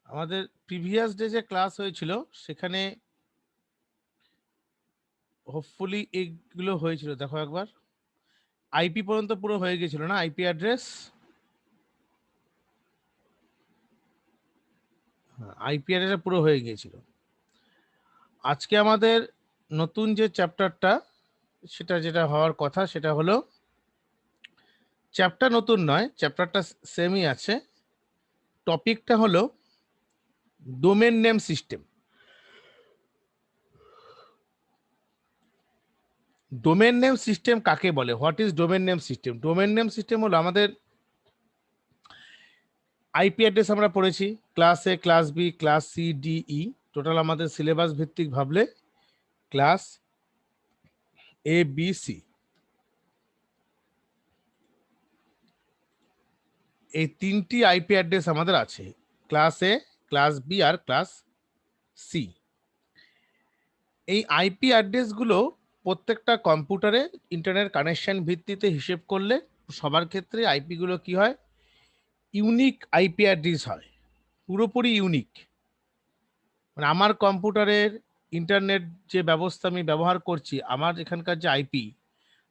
আমাদের previous day যে class হয়েছিল সেখানে হোপফুলি এইগুলো হয়েছিল। দেখো একবার আইপি পর্যন্ত পুরো হয়ে গেছিল না? আইপি অ্যাড্রেস, আইপি অ্যাড্রেস পুরো হয়ে গিয়েছিল। আজকে আমাদের নতুন যে চ্যাপ্টারটা সেটা যেটা হওয়ার কথা সেটা হলো, চ্যাপ্টার নতুন নয়, চ্যাপ্টারটা সেমই আছে। টপিকটা হলো domain name system. Domain name system কাকে বলে? What is domain name system? Domain name system হলো আমাদের আইপি অ্যাড্রেস আমরা পড়েছি class A, class B, class C, D, E. Total আমাদের সিলেবাস ভিত্তিক ভাবলে ক্লাস এ, বি, সি, এই তিনটি আইপি অ্যাড্রেস আমাদের আছে, class A, class B R class C. এই আইপি অ্যাড্রেসগুলো প্রত্যেকটা কম্পিউটারে ইন্টারনেট কানেকশন ভিত্তিতে হিসেব করলে সবার ক্ষেত্রে আইপিগুলো কি হয়? ইউনিক আইপি অ্যাড্রেস হয়, পুরোপুরি ইউনিক। মানে আমার কম্পিউটারের ইন্টারনেট যে ব্যবস্থা আমি ব্যবহার করছি, আমার এখানকার যে আইপি,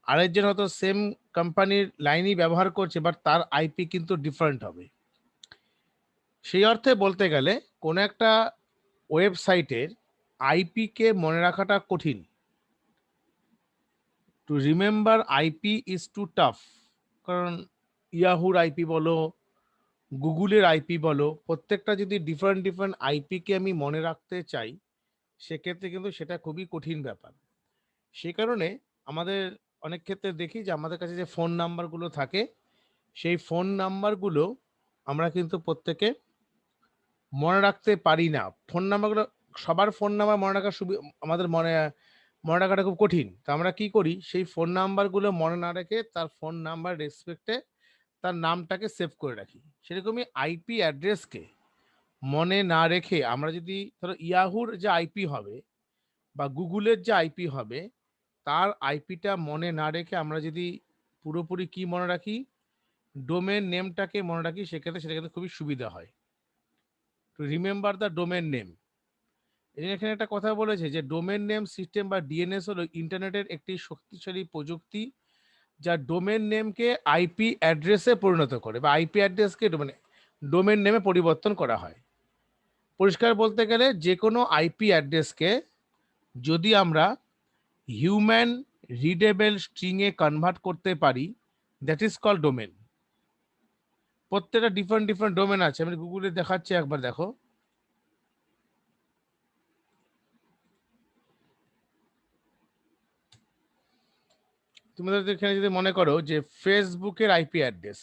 আরেকজন হয়তো সেম কোম্পানির লাইনই ব্যবহার করছে, বাট তার আইপি কিন্তু ডিফারেন্ট হবে। সেই অর্থে বলতে গেলে কোনো একটা ওয়েবসাইটের আইপিকে মনে রাখাটা কঠিন। To remember IP is too tough. কারণ ইয়াহুর আইপি বলো, গুগলের আইপি বলো, প্রত্যেকটা যদি ডিফারেন্ট ডিফারেন্ট আইপিকে আমি মনে রাখতে চাই, সেক্ষেত্রে কিন্তু সেটা খুবই কঠিন ব্যাপার। সেই কারণে আমাদের অনেক ক্ষেত্রে দেখি যে আমাদের কাছে যে ফোন নাম্বারগুলো থাকে, সেই ফোন নাম্বারগুলো আমরা কিন্তু প্রত্যেকে মনে রাখতে পারি না। ফোন নাম্বারগুলো, সবার ফোন নাম্বার মনে রাখার আমাদের মনে রাখাটা খুব কঠিন। তো আমরা কি করি, সেই ফোন নাম্বারগুলো মনে না রেখে তার ফোন নাম্বার রেসপেক্টে তার নামটাকে সেভ করে রাখি। সেরকমই আইপি অ্যাড্রেসকে মনে না রেখে আমরা যদি ধরো ইয়াহুর যে আইপি হবে বা গুগলের যে আইপি হবে, তার আইপিটা মনে না রেখে আমরা যদি পুরোপুরি কি মনে রাখি, ডোমেন নেমটাকে মনে রাখি, সেক্ষেত্রে সেটা কিন্তু খুবই সুবিধা হয়। To remember the domain name. এখানে একটা কথা বলেছে যে ডোমেন নেম সিস্টেম বা ডিএনএস হলো ইন্টারনেটের একটি শক্তিশালী প্রযুক্তি যা ডোমেন নেমকে আইপি অ্যাড্রেসে পরিণত করে, বা আইপি অ্যাড্রেসকে ডোমেন নেমে পরিবর্তন করা হয়। পরিষ্কার বলতে গেলে যে কোনো আইপি অ্যাড্রেসকে যদি আমরা হিউম্যান রিডেবল স্ট্রিংয়ে কনভার্ট করতে পারি, দ্যাট ইজ কল ডোমেন। প্রত্যেকটা ডিফারেন্ট ডিফারেন্ট ডোমেন আছে, আমি গুগলে দেখাচ্ছি, একবার দেখো। তোমাদের এখানে যদি মনে করো যে ফেসবুকের আইপি অ্যাড্রেস,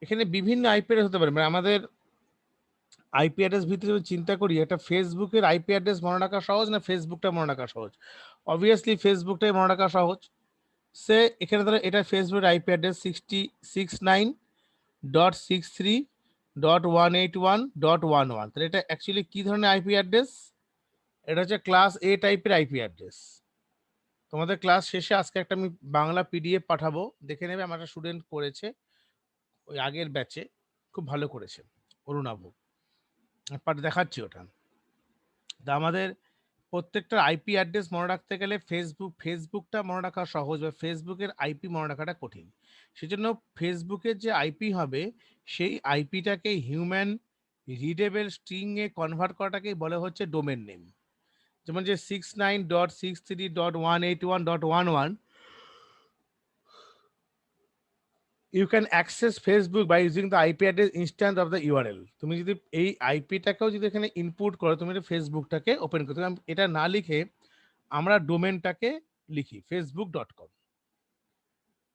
এখানে বিভিন্ন আইপি অ্যাড্রেস হতে পারে। মানে আমাদের আইপি অ্যাড্রেস ভিত্তিতে যদি চিন্তা করি, একটা ফেসবুকের আইপি অ্যাড্রেস মনে রাখা সহজ না ফেসবুকটা মনে রাখা সহজ? অবভিয়াসলি ফেসবুকটাই মনে রাখা সহজ। সে এখানে ধরো এটা ফেসবুকের আইপি অ্যাড্রেস 6069.63.181.11। তাহলে এটা অ্যাকচুয়ালি কি ধরনের আইপি অ্যাড্রেস? এটা হচ্ছে ক্লাস এ টাইপের আইপি অ্যাড্রেস। তোমাদের ক্লাস শেষে আজকে একটা আমি বাংলা পিডিএফ পাঠাবো, দেখে নেবে। আমার একটা স্টুডেন্ট করেছে ওই আগের ব্যাচে, খুব ভালো করেছে, অরুণাভ। দেখাচ্ছি ওটা। তা আমাদের প্রত্যেকটা আইপি অ্যাড্রেস মনে রাখতে গেলে ফেসবুকটা মনে রাখা সহজ, বা ফেসবুকের আইপি মনে রাখাটা কঠিন। সেজন্য ফেসবুকের যে আইপি হবে, সেই আইপিটাকে হিউম্যান রিডেবল স্ট্রিংয়ে কনভার্ট করাটাকেই বলে হচ্ছে ডোমেন নেম। যেমন যে 69.63.181.11, you can access Facebook by using the IP address instance of the URL. তুমি যদি এই আইপিটাকেও যদি এখানে ইনপুট করো, তুমি ফেসবুকটাকে ওপেন করতে, এটা না লিখে আমরা ডোমেনটাকে লিখি facebook.com।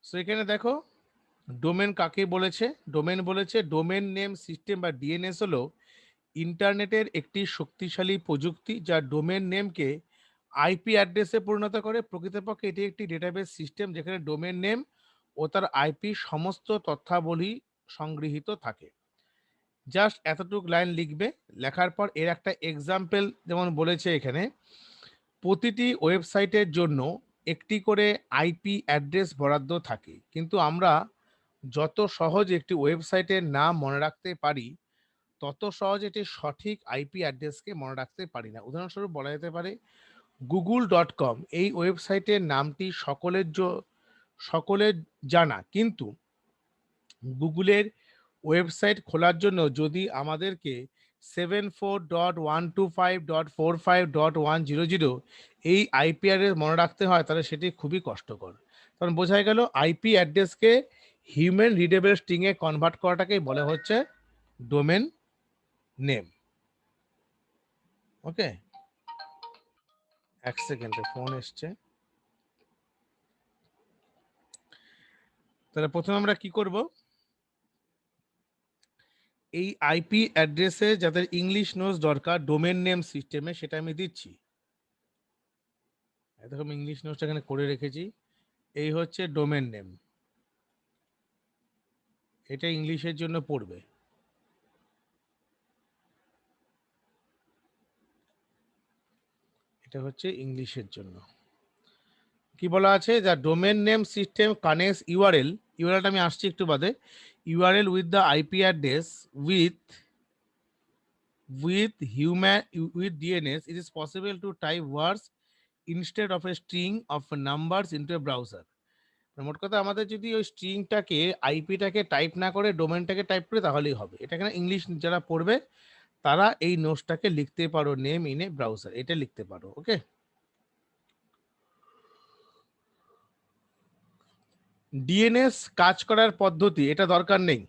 সো এখানে দেখো ডোমেন কাকে বলেছে। ডোমেন বলেছে ডোমেন নেম সিস্টেম বা ডিএনএস হলো ইন্টারনেটের একটি শক্তিশালী প্রযুক্তি যা ডোমেন নেমকে আইপি অ্যাড্রেসে পরিণত করে। প্রকৃতপক্ষে এটি একটি ডেটাবেস সিস্টেম যেখানে ডোমেন নেম ও তার আইপি সমস্ত তথ্যাবলী সংগৃহীত থাকে। জাস্ট এতটুক লাইন লিখবে, লেখার পর এর একটা এক্সাম্পল যেমন বলেছে এখানে, প্রতিটি ওয়েবসাইটের জন্য একটি করে আইপি অ্যাড্রেস বরাদ্দ থাকে, কিন্তু আমরা যত সহজ একটি ওয়েবসাইটের নাম মনে রাখতে পারি তত সহজ এটি সঠিক আইপি অ্যাড্রেসকে মনে রাখতে পারি না। উদাহরণস্বরূপ বলা যেতে পারে google.com, এই ওয়েবসাইটের নামটি সকলের জানা, কিন্তু গুগলের ওয়েবসাইট খোলার জন্য যদি আমাদেরকে 74.125.45.100 এই আইপি অ্যাড্রেস মনে রাখতে হয়, তাহলে সেটি খুবই কষ্টকর। কারণ বোঝাই গেল আইপি অ্যাড্রেসকে হিউম্যান রিডেবল স্ট্রিংয়ে কনভার্ট করাটাকেই বলে হচ্ছে ডোমেন নেম। ওকে, এক সেকেন্ডে ফোন এসছে। তাহলে প্রথমে আমরা কি করব, এই আইপি অ্যাড্রেসে যাদের ইংলিশ নোটস দরকার ডোমেন নেম সিস্টেমে, সেটা আমি দিচ্ছি। এরকম ইংলিশ নোটসটা এখানে করে রেখেছি। এই হচ্ছে ডোমেন নেম, এটা ইংলিশের জন্য পড়বে। এটা হচ্ছে ইংলিশের জন্য। কি বলা আছে, যা domain name system connects URL, ইউআরএলটা আমি আসছি একটু বাদে, URL with the IP address with DNS, it is possible to type words instead of a string of numbers into a browser. মোট কথা আমাদের যদি ওই স্ট্রিংটাকে আইপিটাকে টাইপ না করে ডোমেনটাকে টাইপ করে তাহলেই হবে। এটা এখানে ইংলিশ যারা পড়বে তারা এই নোটসটাকে লিখতে পারো, নেম ইন এ ব্রাউজার, এটা লিখতে পারো। ওকে, ডিএনএস কাজ করার পদ্ধতি এটা দরকার নেই,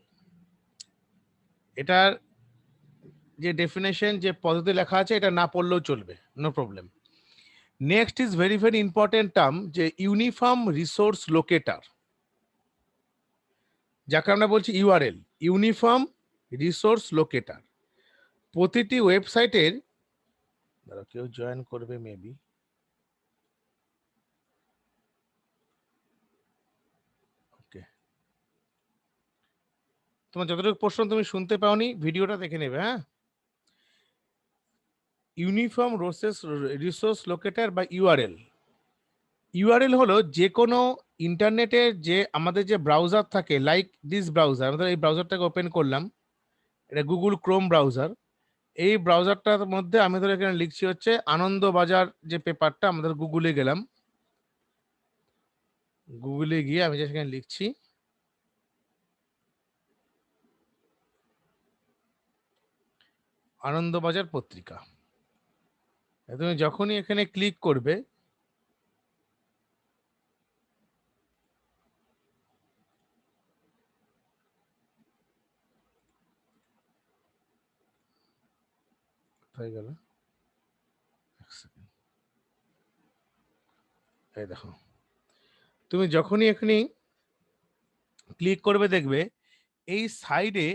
এটার যে ডেফিনেশন যে পদ্ধতি লেখা আছে এটা না পড়লেও চলবে, no problem. Next is very very important term, যে ইউনিফর্ম রিসোর্স লোকেটার, যাকে আমরা বলছি ইউআরএল, ইউনিফর্ম রিসোর্স লোকেটার। প্রতিটি ওয়েবসাইটের, কেউ জয়েন করবে মেবি, ওকে, তোমার যতটুকু প্রশ্ন তুমি শুনতে পাওনি ভিডিওটা দেখে নেবে। হ্যাঁ, ইউনিফর্ম রিসোর্স লোকেটার বা ইউআরএল, ইউআরএল হলো যে কোনো ইন্টারনেটের যে আমাদের যে ব্রাউজার থাকে, লাইক দিস ব্রাউজার, আমাদের এই ব্রাউজারটাকে ওপেন করলাম, এটা গুগল ক্রোম ব্রাউজার। এই ব্রাউজারটার মধ্যে আমি ধর এখানে লিখছি হচ্ছে আনন্দবাজার যে পেপারটা, আমাদের গুগলে গেলাম, গুগলে গিয়ে আমি যেখানে লিখছি আনন্দবাজার পত্রিকা, তুমি যখনই এখানে ক্লিক করবে হয়ে গেল, এই দেখো, তুমি যখনই এখানে ক্লিক করবে দেখবে এই সাইডে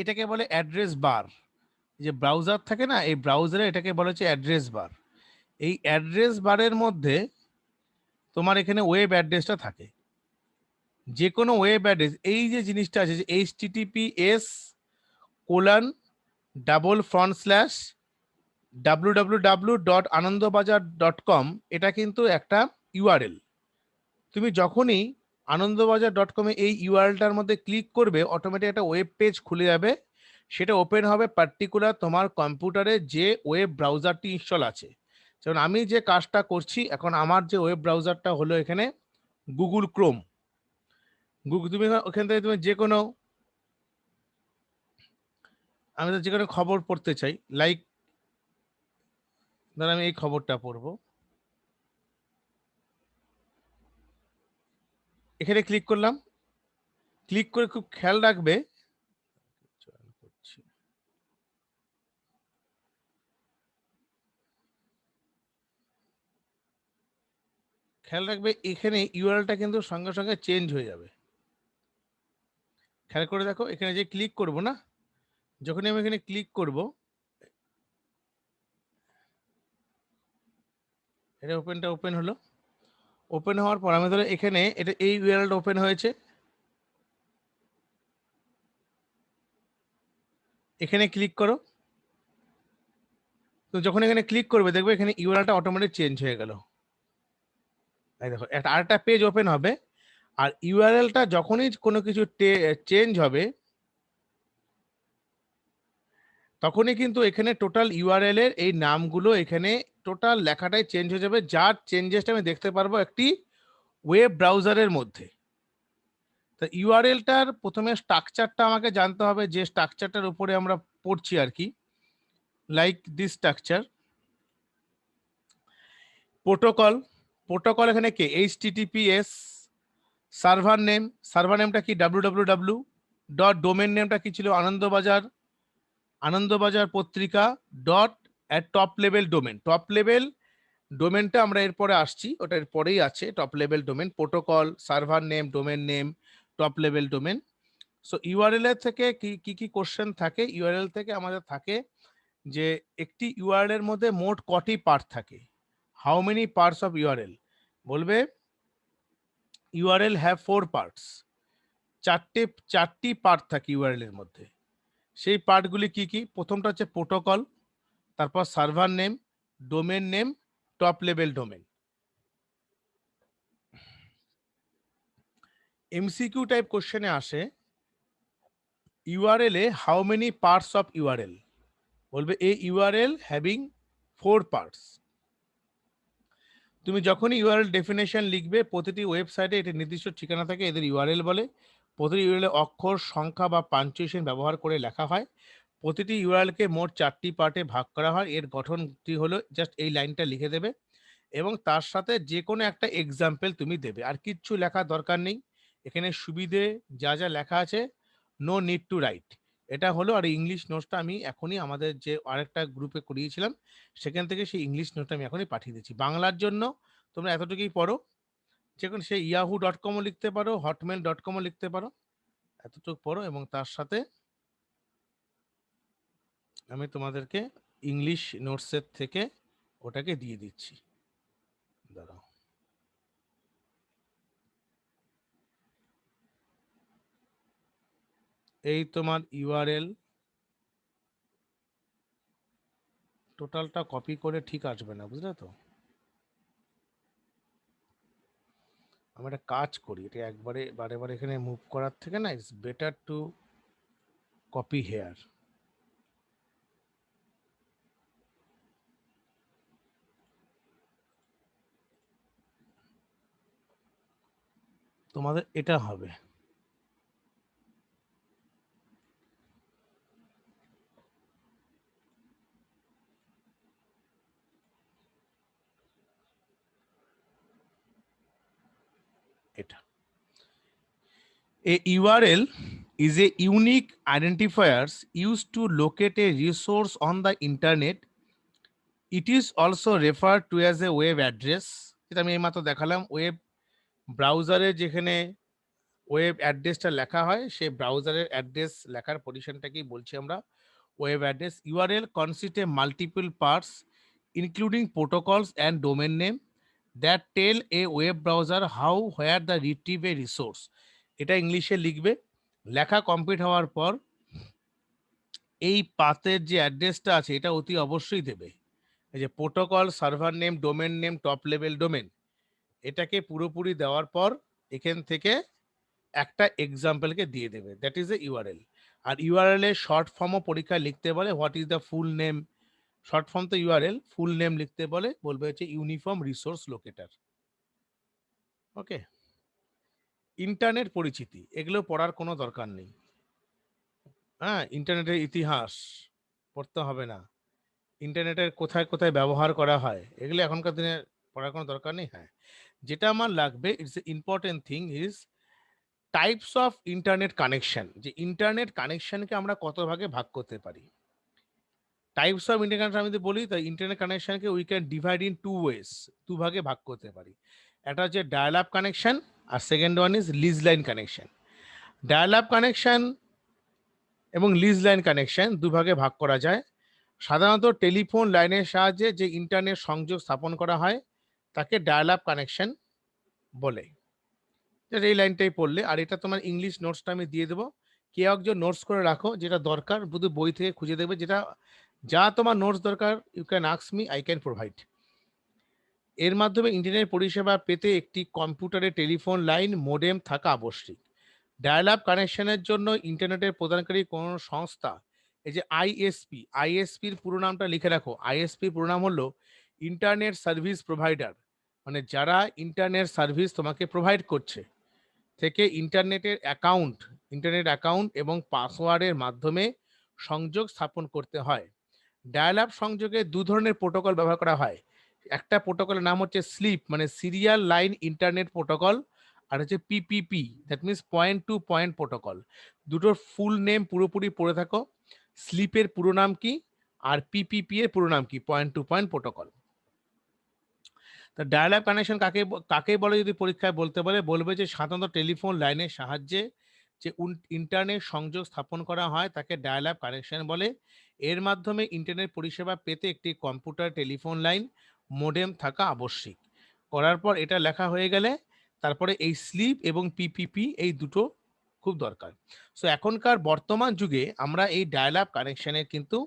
এটাকে বলে অ্যাড্রেস বার, যে ব্রাউজার থাকে না, এই ব্রাউজারে এটাকে বলা হচ্ছে অ্যাড্রেস বার। এই অ্যাড্রেস বারের মধ্যে তোমার এখানে ওয়েব অ্যাড্রেসটা থাকে, যে কোনো ওয়েব অ্যাড্রেস, এই যে জিনিসটা আছে যে https://www.anandbajar.com, এটা কিন্তু একটা ইউআরএল। তুমি যখনই আনন্দবাজার.com-এ এই ইউআরএলটার মধ্যে ক্লিক করবে অটোমেটিক একটা ওয়েব পেজ খুলে যাবে, সেটা ওপেন হবে পার্টিকুলার তোমার কম্পিউটারে যে ওয়েব ব্রাউজারটি ইনস্টল আছে। যেমন আমি যে কাজটা করছি এখন, আমার যে ওয়েব ব্রাউজারটা হলো এখানে গুগল ক্রোম। তুমি ওখান থেকে তুমি যে কোনো, আমি তো যে কোনো খবর পড়তে চাই, লাইক ধর আমি এই খবরটা পড়বো, এখানে ক্লিক করলাম, ক্লিক করে খুব খেয়াল রাখবে, খেয়াল রাখবে এখানে ইউআরএলটা কিন্তু সঙ্গে সঙ্গে চেঞ্জ হয়ে যাবে। খেয়াল করে দেখো, এখানে যে ক্লিক করব না, যখনই আমি এখানে ক্লিক করব, এটা ওপেন হলো। ওপেন হওয়ার পর আমি ধরো এখানে এটা এই ইউআরএলটা ওপেন হয়েছে, এখানে ক্লিক করো। তো যখন এখানে ক্লিক করবে দেখবে এখানে ইউআরএলটা অটোমেটিক চেঞ্জ হয়ে গেল। এই দেখো আরেকটা পেজ ওপেন হবে। আর ইউআরএলটা যখনই কোনো কিছু চেঞ্জ হবে তখনই কিন্তু এখানে টোটাল ইউআরএল এর এই নামগুলো এখানে টোটাল লেখাটাই চেঞ্জ হয়ে যাবে, যার চেঞ্জেসটা আমি দেখতে পারবো একটি ওয়েব ব্রাউজারের মধ্যে। তো ইউআরএলটার প্রথমে স্ট্রাকচারটা আমাকে জানতে হবে, যে স্ট্রাকচারটার উপরে আমরা পড়ছি আর কি, like this structure. Protocol, protocol এখানে কে এইচটিটিপিএস, সার্ভার নেমটা কি www ডট, ডোমেন নেমটা কি ছিল Anandabazar Patrika dot top level domain. Top level ডোমেনটা আমরা এরপরে আসছি, ওটা এর পরেই আছে top level domain. Protocol, server name, domain name, top level domain. So URL এর থেকে কি কি কোশ্চেন থাকে, ইউআরএল থেকে আমাদের থাকে যে একটি ইউআরএল এর মধ্যে মোট কটি পার্ট থাকে, how many parts of URL. বলবে ইউআরএল হ্যাভ 4 পার্টস, চারটি পার্ট থাকে ইউআরএল এর মধ্যে। সেই পার্টগুলি কি কি? প্রথমটা হচ্ছে প্রোটোকল, তারপর server name, domain name, top level domain. MCQ type কোশ্চেনে আসে URL A how many parts of URL. বলবে এ ইউআরএল হ্যাভিং 4 পার্টস। তুমি যখনই ইউআরএল ডেফিনেশন লিখবে, প্রতিটি ওয়েবসাইটে এটি নির্দিষ্ট ঠিকানা থাকে, এদের ইউআরএল বলে। প্রতিটি ইউআরএল অক্ষর, সংখ্যা বা পাঞ্চুয়েশন ব্যবহার করে লেখা হয়। প্রতিটি ইউআরএলকে মোট 4টি পার্টে ভাগ করা হয়। এর গঠনটি হলো, জাস্ট এই লাইনটা লিখে দেবে এবং তার সাথে যে কোনো একটা এক্সাম্পল তুমি দেবে, আর কিচ্ছু লেখার দরকার নেই। এখানে সুবিধে যা যা লেখা আছে, নো নিড টু রাইট। এটা হলো। আর ইংলিশ নোটসটা আমি এখনই আমাদের যে আরেকটা গ্রুপে করিয়েছিলাম সেখান থেকে সেই ইংলিশ নোটটা আমি এখনই পাঠিয়ে দিচ্ছি। বাংলার জন্য তোমরা এতটুকুই পড়ো, যেখানে সেই yahoo.com-ও লিখতে পারো, hotmail.com-ও লিখতে পারো, এতটুকু পড়ো এবং তার সাথে আমি তোমাদেরকে ইংলিশ নোটসের থেকে ওটাকে দিয়ে দিচ্ছি। দাঁড়াও, এই তোমার ইউআরএল টোটালটা কপি করে ঠিক আসবে না, বুঝলে তো। আমি একটা কাজ করি, এটা একবারে বারে বারে এখানে মুভ করার থেকে না, it's better to copy here. তোমাদের এটা হবে। এটা a URL is a unique identifiers used to locate a resource on the internet. It is also referred to as a web address. যেটা আমি এইমাত্র দেখালাম, ওয়েব ব্রাউজারে যেখানে ওয়েব অ্যাড্রেসটা লেখা হয়, সেই ব্রাউজারের অ্যাড্রেস লেখার পজিশনটাকেই বলছি আমরা web address. URL consist a multiple parts including protocols and domain name that tell a web browser how where the retrieve a resource. এটা ইংলিশে লিখবে। লেখা কমপ্লিট হওয়ার পর এই পাথের যে অ্যাড্রেসটা আছে এটা অতি অবশ্যই দেবে। এই যে protocol, server name, domain name, top level domain, এটাকে পুরোপুরি দেওয়ার পর এখান থেকে একটা এক্সাম্পলকে দিয়ে দেবে, দ্যাট ইজ এ ইউআরএল। আর ইউআরএল এর শর্ট ফর্মও পরীক্ষায় লিখতে বলে, what is the full name. Short form তো ইউআরএল, ফুল নেম লিখতে বলবে হচ্ছে uniform resource locator. Okay. Internet পরিচিতি, এগুলো পড়ার কোনো দরকার নেই। হ্যাঁ, ইন্টারনেটের ইতিহাস পড়তে হবে না। ইন্টারনেটের কোথায় কোথায় ব্যবহার করা হয় এগুলো এখনকার দিনে পড়ার কোনো দরকার নেই। হ্যাঁ, যেটা আমার লাগবে, it's important thing is types of internet connection. যে ইন্টারনেট কানেকশনকে আমরা কত ভাগে ভাগ করতে পারি। টাইপস অফ ইন্টারনেট কানেকশন আমি যদি বলি, তো ইন্টারনেট কানেকশনকে we can divide in 2 ways, ভাগে ভাগ করতে পারি। একটা হচ্ছে ডায়াল আপ কানেকশন, আর second one is lease line connection. Dial up connection এবং লিজ লাইন কানেকশন ভাগে ভাগ করা যায়। সাধারণত টেলিফোন লাইনের সাহায্যে যে ইন্টারনেট সংযোগ স্থাপন করা হয় তাকে ডায়াল আপ কানেকশন বলে। এই লাইনটাই পড়লে, আর এটা তোমার ইংলিশ নোটসটা আমি দিয়ে দেবো, কেউ একজন নোটস করে রাখো, যেটা দরকার শুধু বই থেকে খুঁজে দেখবে, যা তোমার নোটস দরকার you can ask me, I can provide. এর মাধ্যমে ইন্টারনেট পরিষেবা পেতে একটি কম্পিউটারে টেলিফোন লাইন মোডেম থাকা আবশ্যিক। ডায়াল আপ কানেকশনের জন্য ইন্টারনেটের প্রদানকারী কোনো সংস্থা, এই যে আইএসপির পুরো নামটা লিখে রাখো। আইএসপির পুরো নাম হলো ইন্টারনেট সার্ভিস প্রোভাইডার, মানে যারা ইন্টারনেট সার্ভিস তোমাকে প্রোভাইড করছে, থেকে ইন্টারনেট অ্যাকাউন্ট এবং পাসওয়ার্ডের মাধ্যমে সংযোগ স্থাপন করতে হয়। ডায়াল আপ সংযোগে দু ধরনের প্রোটোকল ব্যবহার করা হয়। একটা প্রোটোকলের নাম হচ্ছে স্লিপ, মানে সিরিয়াল লাইন ইন্টারনেট প্রোটোকল, আর হচ্ছে PPP, that means point to point protocol. দুটোর ফুল নেম পুরোপুরি পড়ে থাকো। স্লিপের পুরো নাম কি, আর পিপিপি এর পুরো নাম কি, পয়েন্ট টু পয়েন্ট প্রোটোকল। তা ডায়াল আপ কানেকশন কাকে বলে যদি পরীক্ষায় বলবে যে সাধারণত টেলিফোন লাইনের সাহায্যে যে ইন্টারনেট সংযোগ স্থাপন করা হয় তাকে ডায়াল আপ কানেকশন বলে। এর মাধ্যমে ইন্টারনেট পরিষেবা পেতে একটি কম্পিউটার টেলিফোন লাইন মোডেম থাকা আবশ্যিক। করার পর এটা লেখা হয়ে গেলে তারপরে এই স্লিপ এবং পিপিপি এই দুটো খুব দরকার। সো এখনকার বর্তমান যুগে আমরা এই ডায়াল আপ কানেকশনের কিন্তু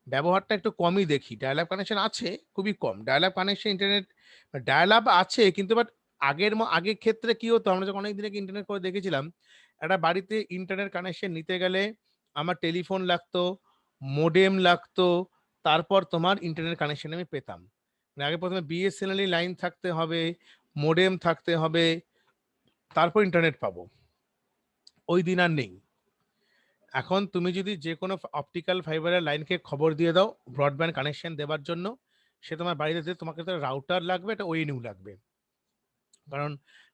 ব্যবহারটা একটু কমই দেখি। ডায়াল আপ কানেকশন আছে, খুবই কম। Dial up connection internet, dial up আছে কিন্তু বাট আগের ক্ষেত্রে কি হতো, আমরা যখন অনেকদিন আগে ইন্টারনেট করে দেখেছিলাম, একটা বাড়িতে ইন্টারনেট কানেকশন নিতে গেলে আমার টেলিফোন লাগতো, মোডেম লাগতো, তারপর তোমার ইন্টারনেট কানেকশন আমি পেতাম। মানে আগে প্রথমে বিএসএনএল লাইন থাকতে হবে, মোডেম থাকতে হবে, তারপর ইন্টারনেট পাবো। ওই দিন আর নেই। এখন তুমি যদি যে কোনো অপটিক্যাল ফাইবারের লাইনকে খবর দিয়ে দাও ব্রডব্যান্ড কানেকশন দেওয়ার জন্য, সে তোমার বাড়িতে তোমাকে তো রাউটার লাগবে, একটা ওএনইউ লাগবে। কারণ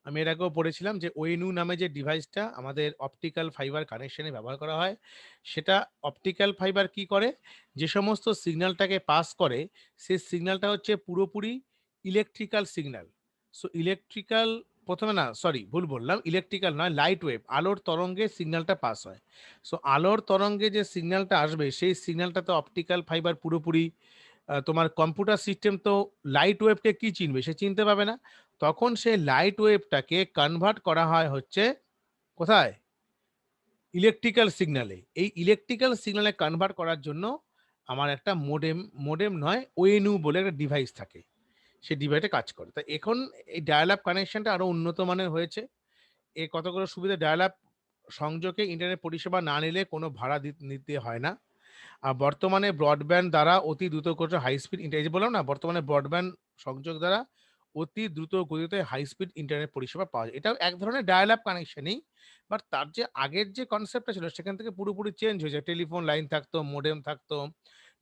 আমি এর আগেও পড়েছিলাম যে ওএনইউ নামে যে ডিভাইসটা আমাদের অপটিক্যাল ফাইবার কানেকশনে ব্যবহার করা হয়, সেটা অপটিক্যাল ফাইবার কি করে, যে সমস্ত সিগন্যালটাকে পাস করে সেই সিগন্যালটা হচ্ছে পুরোপুরি ইলেকট্রিক্যাল সিগন্যাল। সো ইলেকট্রিক্যাল, প্রথমে না সরি ভুল বললাম, ইলেকট্রিক্যাল নয়, লাইট ওয়েভ, আলোর তরঙ্গে সিগন্যালটা পাস হয়। সো আলোর তরঙ্গে যে সিগন্যালটা আসবে সেই সিগন্যালটা তো অপটিক্যাল ফাইবার পুরোপুরি, তোমার কম্পিউটার সিস্টেম তো লাইট ওয়েভকে কি চিনবে, সে চিনতে পাবে না। তখন সেই লাইট ওয়েভটাকে কনভার্ট করা হয় হচ্ছে কোথায়, ইলেকট্রিক্যাল সিগন্যালে। এই ইলেকট্রিক্যাল সিগন্যালে কনভার্ট করার জন্য আমার একটা মোডেম নয় ওএনইউ বলে একটা ডিভাইস থাকে, সেই ডিভাইসে কাজ করে। তাই এখন এই ডায়াল আপ কানেকশনটা আরো উন্নত মানের হয়েছে। এ কতগুলো সুবিধা, ডায়াল আপ সংযোগে ইন্টারনেট পরিষেবা না নিলে কোনো ভাড়া নিতে হয় না। আর বর্তমানে ব্রডব্যান্ড দ্বারা অতি দ্রুত গতিতে হাই স্পিড ইন্টারনেট, বললাম না, বর্তমানে ব্রডব্যান্ড সংযোগ দ্বারা অতি দ্রুত গতিতে হাই স্পিড ইন্টারনেট পরিষেবা পাওয়া যায়। এটাও এক ধরনের ডায়াল আপ কানেকশনই, বাট তার যে আগের যে কনসেপ্টটা ছিল সেখান থেকে পুরোপুরি চেঞ্জ হয়ে যায়। টেলিফোন লাইন থাকতো, মোডেম থাকতো,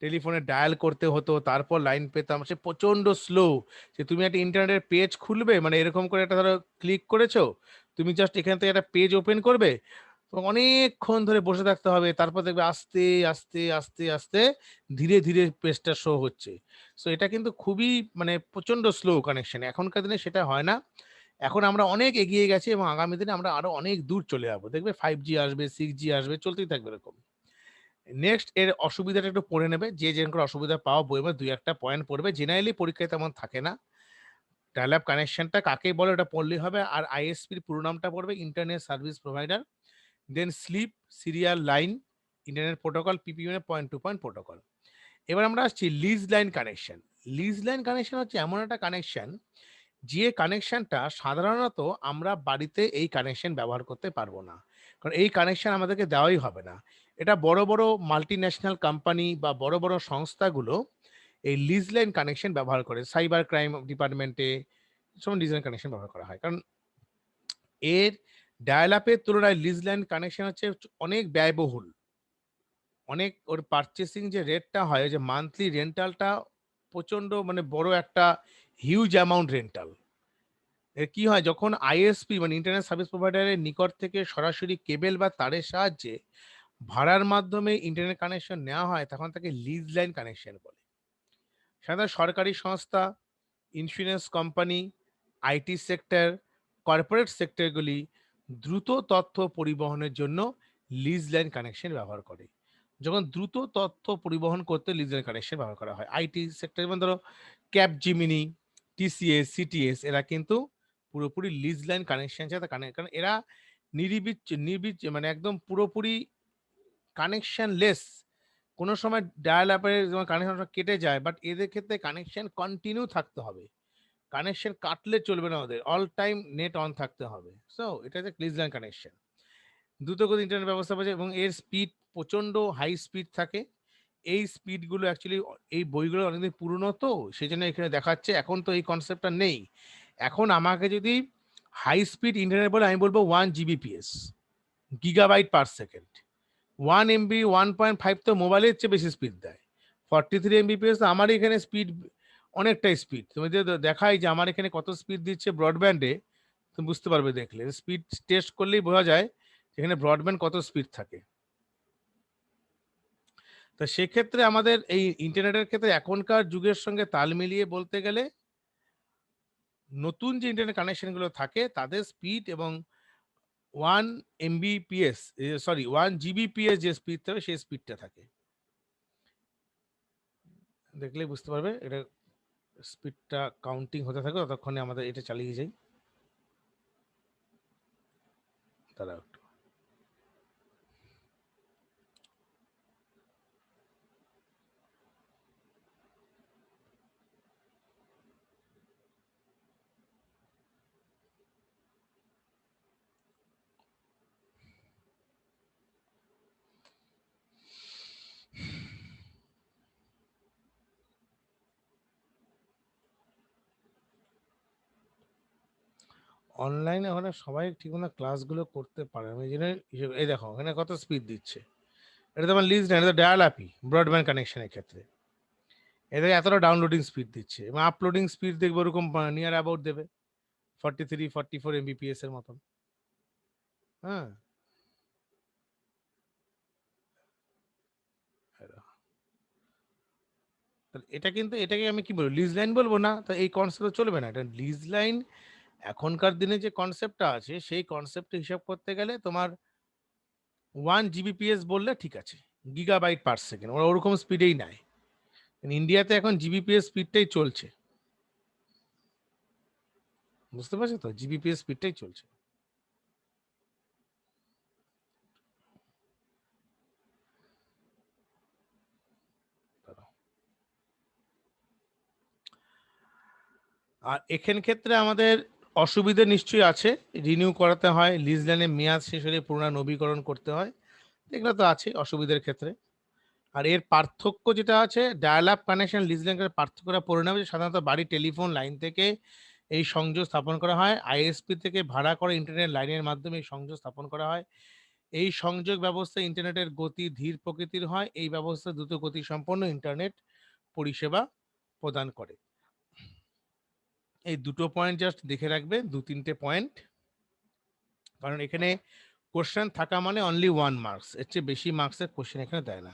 টেলিফোনে ডায়াল করতে হতো, তারপর লাইন পেতাম, সে প্রচন্ড স্লো। যে তুমি একটা ইন্টারনেটের পেজ খুলবে, মানে এরকম করে একটা ধরো ক্লিক করেছো, তুমি জাস্ট এখান থেকে একটা পেজ ওপেন করবে, তো অনেকক্ষণ ধরে বসে থাকতে হবে, তারপর দেখবে আস্তে আস্তে আস্তে আস্তে ধীরে ধীরে পেজটা শো হচ্ছে। সো এটা কিন্তু খুবই মানে প্রচন্ড স্লো কানেকশন। এখনকার দিনে সেটা হয় না। এখন আমরা অনেক এগিয়ে গেছি এবং আগামী দিনে আমরা আরো অনেক দূর চলে যাবো, দেখবে 5G আসবে, 6G আসবে, চলতেই থাকবে এরকম। নেক্সট এর অসুবিধাটা একটু পড়ে নেবে, যে যেরকম অসুবিধা পাওয়া বইয়ের মধ্যে দুই একটা পয়েন্ট পড়বে, জেনারেলি পরীক্ষায় তেমন থাকে না। ডায়াল আপ কানেকশনটা কাকে বলে ওটা পড়লেই হবে। আর আইএসপির পুরো নামটা পড়বে internet service provider. Then SLIP, serial line internet protocol, PPM point to point protocol. এবার আমরা আসছি lease line connection. Lease line connection হচ্ছে এমন একটা কানেকশন, যে কানেকশনটা সাধারণত আমরা বাড়িতে এই কানেকশন ব্যবহার করতে পারবো না, কারণ এই কানেকশন আমাদেরকে দেওয়াই হবে না। এটা বড় বড় মাল্টি ন্যাশনাল কোম্পানি বা বড় বড় সংস্থাগুলো এই লিজ লাইন কানেকশন ব্যবহার করে, সাইবার ক্রাইম ডিপার্টমেন্টে সব লিজ লাইন কানেকশন ব্যবহার করা হয়। কারণ এর ডায়াল আপের তুলনায় লিজ লাইন কানেকশন হচ্ছে অনেক ব্যয়বহুল, অনেক ওর পারচেসিং যে রেটটা হয়, যে মান্থলি রেন্টালটা প্রচন্ড মানে বড় একটা হিউজ অ্যামাউন্ট রেন্টাল। এর কি হয়, যখন আইএসপি মানে ইন্টারনেট সার্ভিস প্রোভাইডারের নিকট থেকে সরাসরি কেবল বা তারের সাহায্যে ভাড়ার মাধ্যমে ইন্টারনেট কানেকশন নেওয়া হয়, তখন তাকে লিজ লাইন কানেকশন বলে। সাধারণত সরকারি সংস্থা, insurance company, IT sector, corporate সেক্টরগুলি দ্রুত তথ্য পরিবহনের জন্য লিজ লাইন কানেকশন ব্যবহার করে। যখন দ্রুত তথ্য পরিবহন করতে লিজ লাইন কানেকশন ব্যবহার করা হয়, আইটি সেক্টর যেমন ধরো ক্যাপ জিমিনি, টিসিএস, সিটিএস, এরা কিন্তু পুরোপুরি লিজ লাইন কানেকশন সাথে কানেক্ট, কারণ এরা মানে একদম পুরোপুরি কানেকশন লেস। কোনো সময় ডায়াল অ্যাপের যেমন কানেকশন কেটে যায়, বাট এদের ক্ষেত্রে কানেকশন কন্টিনিউ থাকতে হবে। কানেকশন কাটলে চলবে না, ওদের অল টাইম নেট অন থাকতে হবে। সো এটা হচ্ছে ক্লিজল্যান্ড কানেকশন। দ্রুতগতির ইন্টারনেট ব্যবস্থা পাচ্ছে এবং এর স্পিড প্রচণ্ড হাই স্পিড থাকে। এই স্পিডগুলো অ্যাকচুয়ালি এই বইগুলো অনেকদিন পুরনো, তো সেই জন্য এখানে দেখাচ্ছে। এখন তো এই কনসেপ্টটা নেই। এখন আমাকে যদি হাই স্পিড ইন্টারনেট বলে, আমি বলবো 1 Gbps, gigabyte per second. 1 MB 1.5 তো মোবাইলের চেয়ে বেশি স্পিড দেয়। 43 Mbps তো আমার এখানে স্পিড অনেকটাই স্পিড। তুমি যদি দেখাই যে আমার এখানে কত স্পিড দিচ্ছে ব্রডব্যান্ডে, তুমি বুঝতে পারবে দেখলে। স্পিড টেস্ট করলেই বোঝা যায় এখানে ব্রডব্যান্ড কত স্পিড থাকে। তো সেক্ষেত্রে আমাদের এই ইন্টারনেটের ক্ষেত্রে এখনকার যুগের সঙ্গে তাল মিলিয়ে বলতে গেলে নতুন যে ইন্টারনেট কানেকশনগুলো থাকে তাদের স্পিড এবং 1 Mbps যে স্পিড থাকে সেই স্পিডটা থাকে, দেখলেই বুঝতে পারবে। এটা স্পিডটা কাউন্টিং হতে থাকে, ততক্ষণে আমাদের এটা চালিয়ে যাই। তারা একটু অনলাইনে ওখানে সবাই ঠিক মতো ক্লাসগুলো করতে পারে না, এই জন্য এই দেখো এখানে কত স্পিড দিচ্ছে। এটা তো আমার লিস্ট না, এটা তো ডায়াল অ্যাপই ব্রডব্যান্ড কানেকশনের ক্ষেত্রে। এদের এতটা ডাউনলোডিং স্পিড দিচ্ছে এবং আপলোডিং স্পিড দেখবে ওরকম নিয়ার অ্যাবাউট দেবে 43-44 Mbps এর মতন। হ্যাঁ, এটা কিন্তু এটাকে আমি কি বলবো, লিজ লাইন বলবো না, তো এই কনসেপ্ট চলবে না। এটা লিজ লাইন এখনকার দিনে যে কনসেপ্টটা আছে সেই কনসেপ্ট হিসাব করতে গেলে তোমার 1 Gbps বললে ঠিক আছে, গিগাবাইট পার সেকেন্ড, ওরা ওরকম স্পিডেই নেয়। ইন্ডিয়াতে এখন জিবিপিএস স্পিডটাই চলছে, বুঝতে পারছো তো, জিবিপিএস স্পিডটাই চলছে। আর এখান ক্ষেত্রে আমাদের অসুবিধা নিশ্চয়ই আছে, রিনিউ করাতে হয়, লিজ লাইনের মেয়াদ শেষ হলে পুনর্নবীকরণ করতে হয়, এগুলো তো আছে অসুবিধার ক্ষেত্রে। আর এর পার্থক্য যেটা আছে, ডায়াল আপ কানেকশন লিজ লাইনের পার্থক্যটা পরিণামে সাধারণত বাড়ি টেলিফোন লাইন থেকে এই সংযোগ স্থাপন করা হয়, আইএসপি থেকে ভাড়া করা ইন্টারনেট লাইনের মাধ্যমে এই সংযোগ স্থাপন করা হয়। এই সংযোগ ব্যবস্থা ইন্টারনেটের গতি ধীর প্রকৃতির হয়। এই ব্যবস্থা দ্রুত গতি সম্পন্ন ইন্টারনেট পরিষেবা প্রদান করে। এই দুটো পয়েন্ট জাস্ট দেখে রাখবে, 2-3টে পয়েন্ট, কারণ এখানে কোশ্চেন থাকা মানে অনলি 1 মার্কস, এর চেয়ে বেশি মার্কসের কোশ্চেন এখানে দেয় না।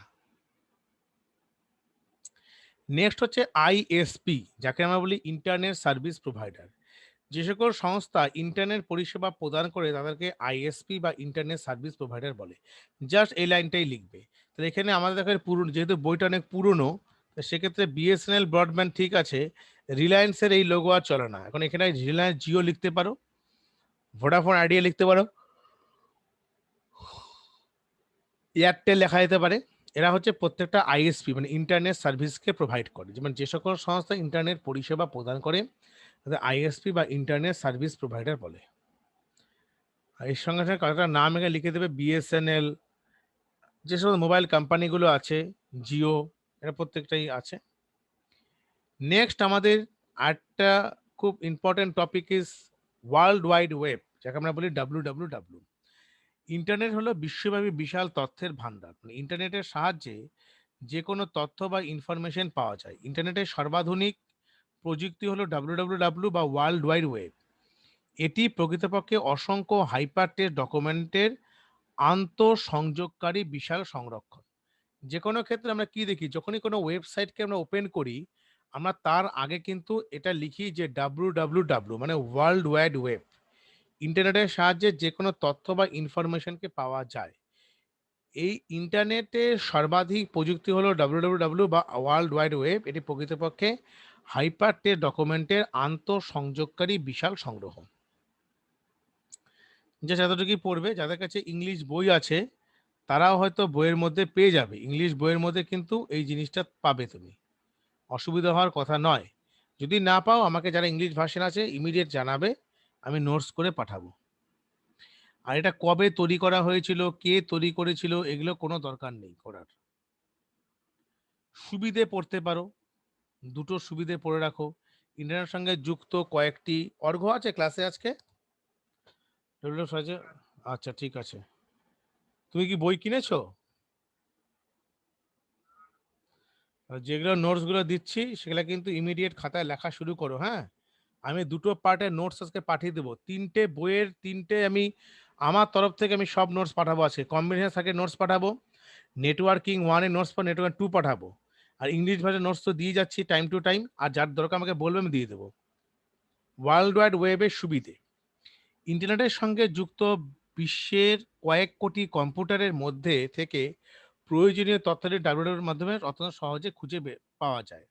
নেক্সট হচ্ছে আইএসপি, যাকে আমরা বলি ইন্টারনেট সার্ভিস প্রোভাইডার। যে সকল সংস্থা ইন্টারনেট পরিষেবা প্রদান করে তাদেরকে আইএসপি বা ইন্টারনেট সার্ভিস প্রোভাইডার বলে। জাস্ট এই লাইনটাই লিখবে। তাহলে এখানে আমাদের কাছে পুরনো, যেহেতু বইটা অনেক পুরনো, তো সেক্ষেত্রে বিএসএনএল ব্রডব্যান্ড ঠিক আছে, রিলায়েন্সের এই লোগো আর চলে না। এখন এখানে রিলায়েন্স জিও লিখতে পারো, ভোডাফোন আইডিয়া লিখতে পারো, এয়ারটেল লেখা যেতে পারে। এরা হচ্ছে প্রত্যেকটা আইএসপি মানে ইন্টারনেট সার্ভিসকে প্রোভাইড করে। যেমন যে সকল সংস্থা ইন্টারনেট পরিষেবা প্রদান করে তাদের আইএসপি বা ইন্টারনেট সার্ভিস প্রোভাইডার বলে। আর এর সঙ্গে সঙ্গে কয়েকটা নাম এখানে লিখে দেবে, বিএসএনএল, যে সকল মোবাইল কোম্পানিগুলো আছে, জিও, এরা প্রত্যেকটাই আছে। নেক্সট আমাদের আরেকটা খুব important topic is world wide web, যাকে আমরা বলি WWW। ইন্টারনেট হলো বিশ্বব্যাপী বিশাল তথ্যের ভান্ডার। মানে ইন্টারনেটের সাহায্যে যে কোনো তথ্য বা ইনফরমেশন পাওয়া যায়। ইন্টারনেটের সর্বাধুনিক প্রযুক্তি হলো WWW বা ওয়ার্ল্ড ওয়াইড ওয়েব। এটি প্রকৃতপক্ষে অসংখ্য হাইপার টেক্সট ডকুমেন্টের আন্তঃসংযোগকারী বিশাল সংরক্ষণ। যে কোনো ক্ষেত্রে আমরা কি দেখি, যখনই কোনো ওয়েবসাইটকে আমরা ওপেন করি, আমরা তার আগে কিন্তু এটা লিখি যে WWW মানে ওয়ার্ল্ড ওয়াইড ওয়েব। ইন্টারনেটের সাহায্যে যে কোনো তথ্য বা ইনফরমেশনকে পাওয়া যায়। এই ইন্টারনেটের সর্বাধিক প্রযুক্তি হলো WWW বা ওয়ার্ল্ড ওয়াইড ওয়েব। এটি প্রকৃতপক্ষে হাইপার টেক্সট ডকুমেন্টের আন্তঃসংযোগকারী বিশাল সংগ্রহ। জাস্ট এতটুকুই পড়বে। যাদের কাছে ইংলিশ বই আছে তারাও হয়তো বইয়ের মধ্যে পেয়ে যাবে, ইংলিশ বইয়ের মধ্যে কিন্তু এই জিনিসটা পাবে তুমি, অসুবিধা হওয়ার কথা নয়। যদি না পাও আমাকে যারা ইংলিশ ভার্সন আছে ইমিডিয়েট জানাবে, আমি নোটস করে পাঠাবো। আর এটা কবে তৈরি করা হয়েছিল, কে তৈরি করেছিল, এগুলো কোনো দরকার নেই করার। সুবিধে পড়তে পারো, দুটো সুবিধে পড়ে রাখো। ইন্টারনেটের সঙ্গে যুক্ত কয়েকটি অর্ঘ আছে ক্লাসে আজকে, আছে। আচ্ছা ঠিক আছে। তুমি কি বই কিনেছো? আর যেগুলো নোটসগুলো দিচ্ছি সেগুলো কিন্তু ইমিডিয়েট খাতায় লেখা শুরু করো, হ্যাঁ। আমি দুটো পার্টের নোটস আজকে পাঠিয়ে দেবো, তিনটে বইয়ের তিনটে আমি আমার তরফ থেকে আমি সব নোটস পাঠাবো। আছে কম্বিনেশন থাকে নোটস পাঠাবো, নেটওয়ার্কিং ওয়ানের নোটস পর নেটওয়ার্ক টু পাঠাবো, আর ইংলিশ ভাষার নোটস তো দিয়ে যাচ্ছি টাইম টু টাইম, আর যার দরকার আমাকে বলবে আমি দিয়ে দেবো। ওয়ার্ল্ড ওয়াইড ওয়েবের সুবিধে, ইন্টারনেটের সঙ্গে যুক্ত বিশ্বের কয়েক কোটি কম্পিউটারের মধ্যে থেকে প্রয়োজনীয় তথ্যটি ডাউনলোডের মাধ্যমে অত্যন্ত সহজে খুঁজে পাওয়া যায়।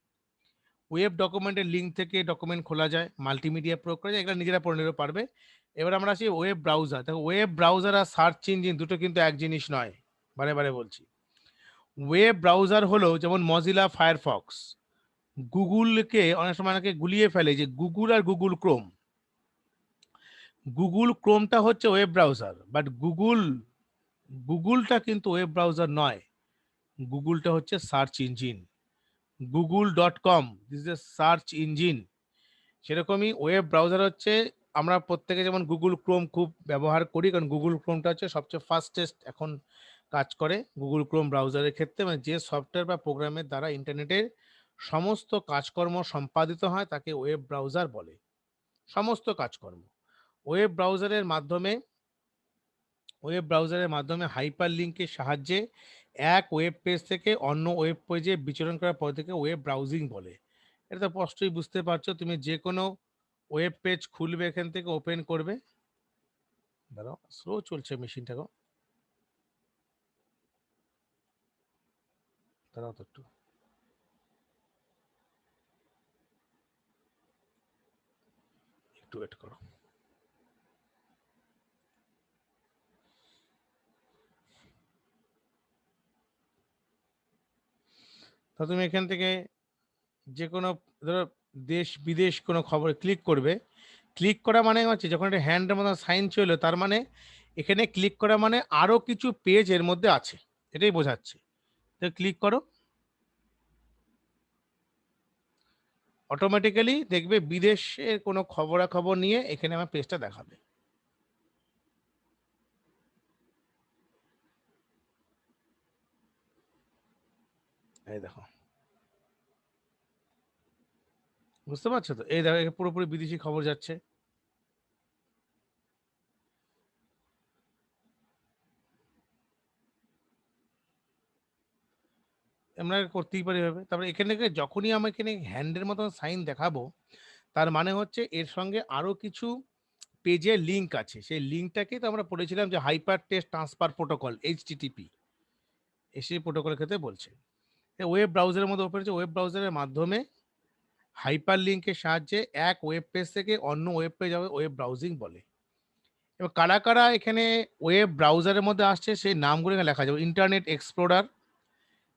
ওয়েব ডকুমেন্টের লিঙ্ক থেকে ডকুমেন্ট খোলা যায়, মাল্টিমিডিয়া প্রয়োগ করা যায়, এগুলো নিজেরা পড়ে নিতে পারবে। এবার আমরা আসি ওয়েব ব্রাউজার। দেখো ওয়েব ব্রাউজার আর সার্চ ইঞ্জিন দুটো কিন্তু এক জিনিস নয়, বারে বারে বলছি। ওয়েব ব্রাউজার হলো যেমন মজিলা ফায়ারফক্স, গুগলকে অনেক সময় অনেকে গুলিয়ে ফেলে যে গুগল আর গুগল ক্রোম। গুগল ক্রোমটা হচ্ছে ওয়েব ব্রাউজার, বাট গুগলটা কিন্তু ওয়েব ব্রাউজার নয়, গুগলটা হচ্ছে search engine. google.com this is a search engine. সেরকমই ওয়েব ব্রাউজার হচ্ছে, আমরা প্রত্যেকে যেমন গুগল ক্রোম খুব ব্যবহার করি, কারণ গুগল ক্রোমটা হচ্ছে সবচেয়ে ফাস্টেস্ট এখন কাজ করে গুগল ক্রোম ব্রাউজারের ক্ষেত্রে, মানে যে সফটওয়্যার বা প্রোগ্রামের দ্বারা ইন্টারনেটের সমস্ত কাজকর্ম সম্পাদিত হয় তাকে ওয়েব ব্রাউজার বলে। সমস্ত কাজকর্ম ওয়েব ব্রাউজারের মাধ্যমে হাইপার লিঙ্কের সাহায্যে এক ওয়েব পেজ থেকে অন্য ওয়েব পেজে বিচরণ করার পদ্ধতিকে ওয়েব ব্রাউজিং বলে। এটা তো স্পষ্টই বুঝতে পারছো, তুমি যে কোনো ওয়েব পেজ খুলবে, এখান থেকে ওপেন করবে। দাঁড়াও, স্লো চলছে মেশিনটা গো, দাঁড়াও তো একটু ওয়েট করো। তো তুমি এখান থেকে যে কোনো, ধরো দেশ বিদেশ কোনো খবর ক্লিক করবে। ক্লিক করা মানে হচ্ছে যখন একটা হ্যান্ডের মতো সাইন ছিল, তার মানে এখানে ক্লিক করা মানে আরো কিছু পেজ এর মধ্যে আছে, এটাই বোঝাচ্ছে। তো ক্লিক করো, অটোমেটিক্যালি দেখবে বিদেশের কোনো খবরাখবর নিয়ে এখানে আমার পেজটা দেখাবে। এই দেখো, বুঝতে পারছো তো? এই দেখো পুরোপুরি বিদেশি খবর যাচ্ছে। আমরা করতেই পারি এভাবে। তারপরে এখানে থেকে যখনই আমি এখানে হ্যান্ডের মতন সাইন দেখাবো, তার মানে হচ্ছে এর সঙ্গে আরো কিছু পেজের লিঙ্ক আছে। সেই লিঙ্কটাকেই তো আমরা পড়েছিলাম যে hyper text transfer protocol, HTTP, AC প্রোটোকলের ক্ষেত্রে বলছে। ওয়েব ব্রাউজারের মধ্যে ওপেন হচ্ছে, ওয়েব ব্রাউজারের মাধ্যমে হাইপার লিঙ্কের সাহায্যে এক ওয়েব পেজ থেকে অন্য ওয়েব পেজ ওয়েব ব্রাউজিং বলে। এবার কারা কারা এখানে ওয়েব ব্রাউজারের মধ্যে আসছে সেই নামগুলো এখানে লেখা যাবে: Internet Explorer,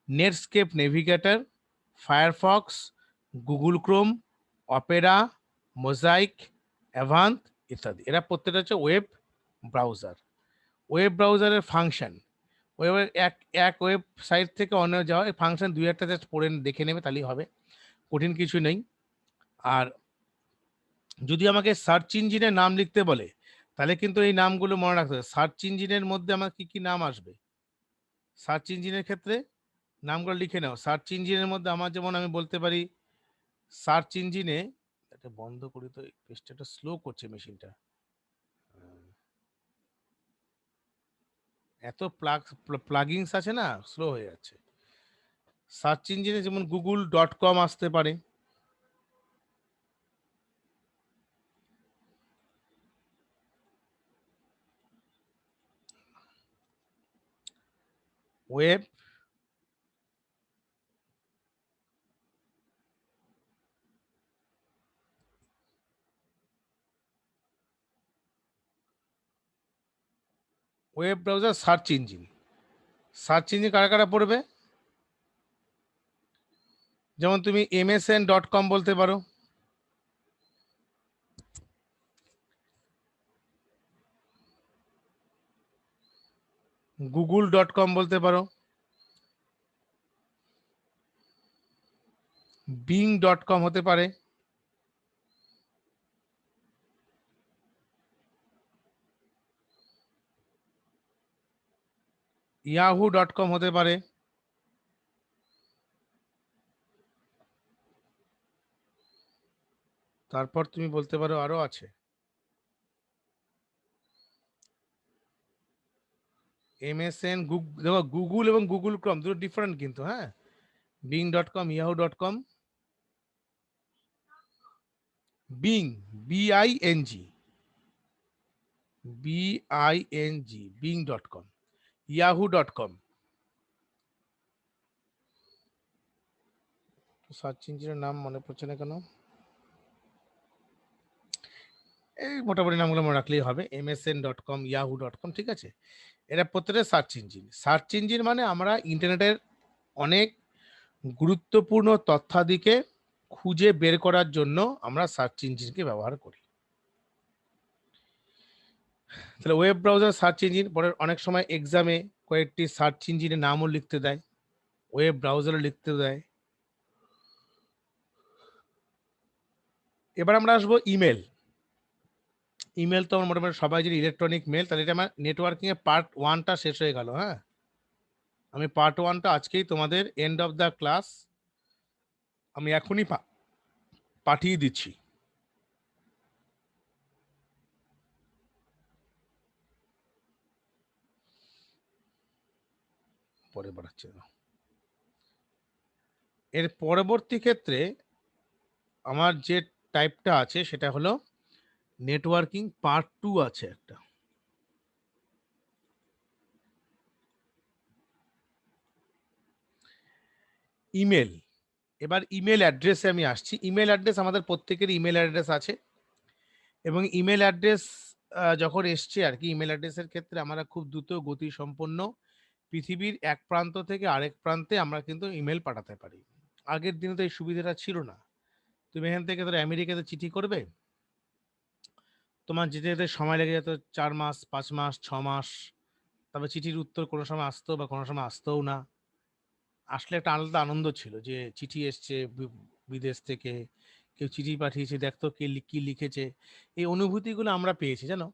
Netscape Navigator, Firefox, Google Chrome, Opera, Mosaic, Avant ইত্যাদি। এরা প্রত্যেকটা হচ্ছে ওয়েব ব্রাউজার। ওয়েব ব্রাউজারের ফাংশন, ওয়েবের এক এক ওয়েবসাইট থেকে অন্য যাওয়া, এই ফাংশন দুই একটা জাস্ট পড়ে দেখে নেবে তাহলেই হবে, কঠিন কিছু নেই। আর যদি আমাকে সার্চ ইঞ্জিনের নাম লিখতে বলে, তাহলে কিন্তু এই নামগুলো মনে রাখতে হবে। সার্চ ইঞ্জিনের মধ্যে আমার কি কি নাম আসবে, সার্চ ইঞ্জিনের ক্ষেত্রে নামগুলো লিখে নাও। সার্চ ইঞ্জিনের মধ্যে আমার যেমন আমি বলতে পারি, সার্চ ইঞ্জিনে, এটা বন্ধ করি তো, পেজটা স্লো করছে মেশিনটা, এত প্লাগিংস আছে না, স্লো হয়ে যাচ্ছে। সার্চ ইঞ্জিনে যেমন google.com আসতে পারে, web web browser search engine কারা কারা পড়বে? যেমন তুমি msn.com বলতে পারো, google.com বলতে পারো, bing.com হতে পারে, yahoo.com হতে পারে, তারপর তুমি বলতে পারো আরো আছে MSN, দেখো গুগল এবং গুগল ক্রোম দুটো ডিফারেন্ট কিন্তু, হ্যাঁ। bing.com, yahoo.com, bing, bing.com, yahoo.com। Search ইঞ্জিনের নাম মনে পড়ছে না কেন, এই মোটামুটি নামগুলো মনে রাখলেই হবে, msn.com, yahoo.com, ঠিক আছে। এরা প্রত্যেকটা সার্চ ইঞ্জিন মানে আমরা ইন্টারনেটের অনেক গুরুত্বপূর্ণ তথ্যাদিকে খুঁজে বের করার জন্য আমরা সার্চ ইঞ্জিনকে ব্যবহার করি। তাহলে ওয়েব ব্রাউজার সার্চ ইঞ্জিন, পরে অনেক সময় এক্সামে কয়েকটি সার্চ ইঞ্জিনের নামও লিখতে দেয়, ওয়েব ব্রাউজারও লিখতে দেয়। এবার আমরা আসবো ইমেল। ইমেল তো আমার মোটামুটি সবাই যদি ইলেকট্রনিক মেল, তাহলে এটা আমার নেটওয়ার্কিং এর পার্ট 1টা শেষ হয়ে গেল, হ্যাঁ। আমি পার্ট 1টা আজকেই তোমাদের এন্ড অফ দ্য ক্লাস আমি এখনই পাঠিয়ে দিচ্ছি। পরে বাড়াচ্ছে না। এর পরবর্তী ক্ষেত্রে আমার যে টাইপটা আছে সেটা হলো নেটওয়ার্কিং পার্ট 2 আছে একটা। ইমেল। এবার ইমেল অ্যাড্রেসে আমি আসছি। ইমেল অ্যাড্রেস আমাদের প্রত্যেকের ইমেল অ্যাড্রেস আছে, এবং ইমেল অ্যাড্রেস যখন এসছে আর কি, ইমেল অ্যাড্রেসের ক্ষেত্রে আমরা খুব দ্রুত গতি সম্পন্ন পৃথিবীর এক প্রান্ত থেকে আরেক প্রান্তে আমরা কিন্তু ইমেল পাঠাতে পারি। আগের দিনে তো এই সুবিধাটা ছিল না। তুমি এখান থেকে ধরো আমেরিকাতে চিঠি করবে, তোমার যেতে যেতে সময় লেগে যেত 4 মাস, 5 মাস, 6 মাস। তবে চিঠির উত্তর কোনো সময় আসতো বা কোনো সময় আসতোও না। আসলে একটা আলাদা আনন্দ ছিল যে চিঠি এসছে বিদেশ থেকে, কেউ চিঠি পাঠিয়েছে, দেখতো কে কি লিখেছে। এই অনুভূতিগুলো আমরা পেয়েছি জানো।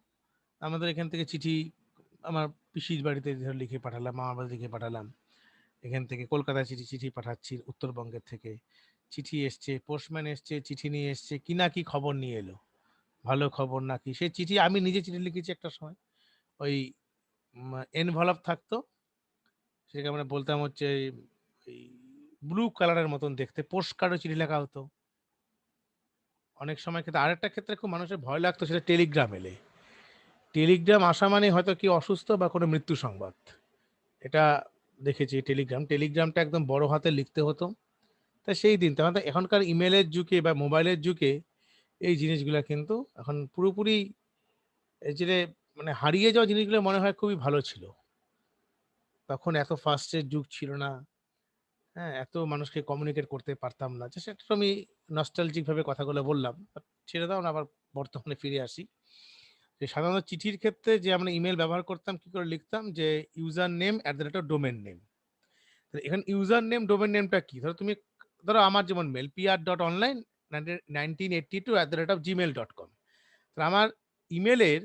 আমাদের এখান থেকে চিঠি আমার পিসির বাড়িতে লিখে পাঠালাম, মামার বাড়ি লিখে পাঠালাম, এখান থেকে কলকাতায় চিঠি পাঠাচ্ছি উত্তরবঙ্গের থেকে। চিঠি এসছে, পোস্টম্যান এসছে, চিঠি নিয়ে এসছে, কি না কি খবর নিয়ে এলো, ভালো খবর নাকি। সেই চিঠি আমি নিজে চিঠি লিখেছি একটা সময়, ওই এনভেলপ থাকতো, সেটাকে আমরা বলতাম হচ্ছে এই ব্লু কালারের মতন দেখতে, পোস্ট কার্ডও চিঠি লেখা হতো অনেক সময়। ক্ষেত্রে আরেকটা ক্ষেত্রে খুব মানুষের ভয় লাগতো, সেটা টেলিগ্রাম এলে। টেলিগ্রাম আসা মানে হয়তো কি অসুস্থ বা কোনো মৃত্যু সংবাদ, এটা দেখেছি। টেলিগ্রামটা একদম বড় হাতে লিখতে হতো। তা সেই দিন তাহলে এখনকার ইমেলের যুগে বা মোবাইলের যুগে এই জিনিসগুলো কিন্তু এখন পুরোপুরি এই যে মানে হারিয়ে যাওয়া জিনিসগুলো মনে হয় খুবই ভালো ছিল। তখন এত ফাস্টের যুগ ছিল না, হ্যাঁ, এত মানুষকে কমিউনিকেট করতে পারতাম না। যে সেটা আমি নস্টালজিক ভাবে কথাগুলো বললাম, ছেড়ে দাও না, আবার বর্তমানে ফিরে আসি। যে সাধারণত চিঠির ক্ষেত্রে যে আমরা ইমেল ব্যবহার করতাম, কি করে লিখতাম, যে ইউজার নেম @ডোমেন নেম। এখানে ইউজার নেম ডোমেন নেমটা কি, ধরো আমার যেমন মেল pr.online1982@gmail.com। আমার ইমেলের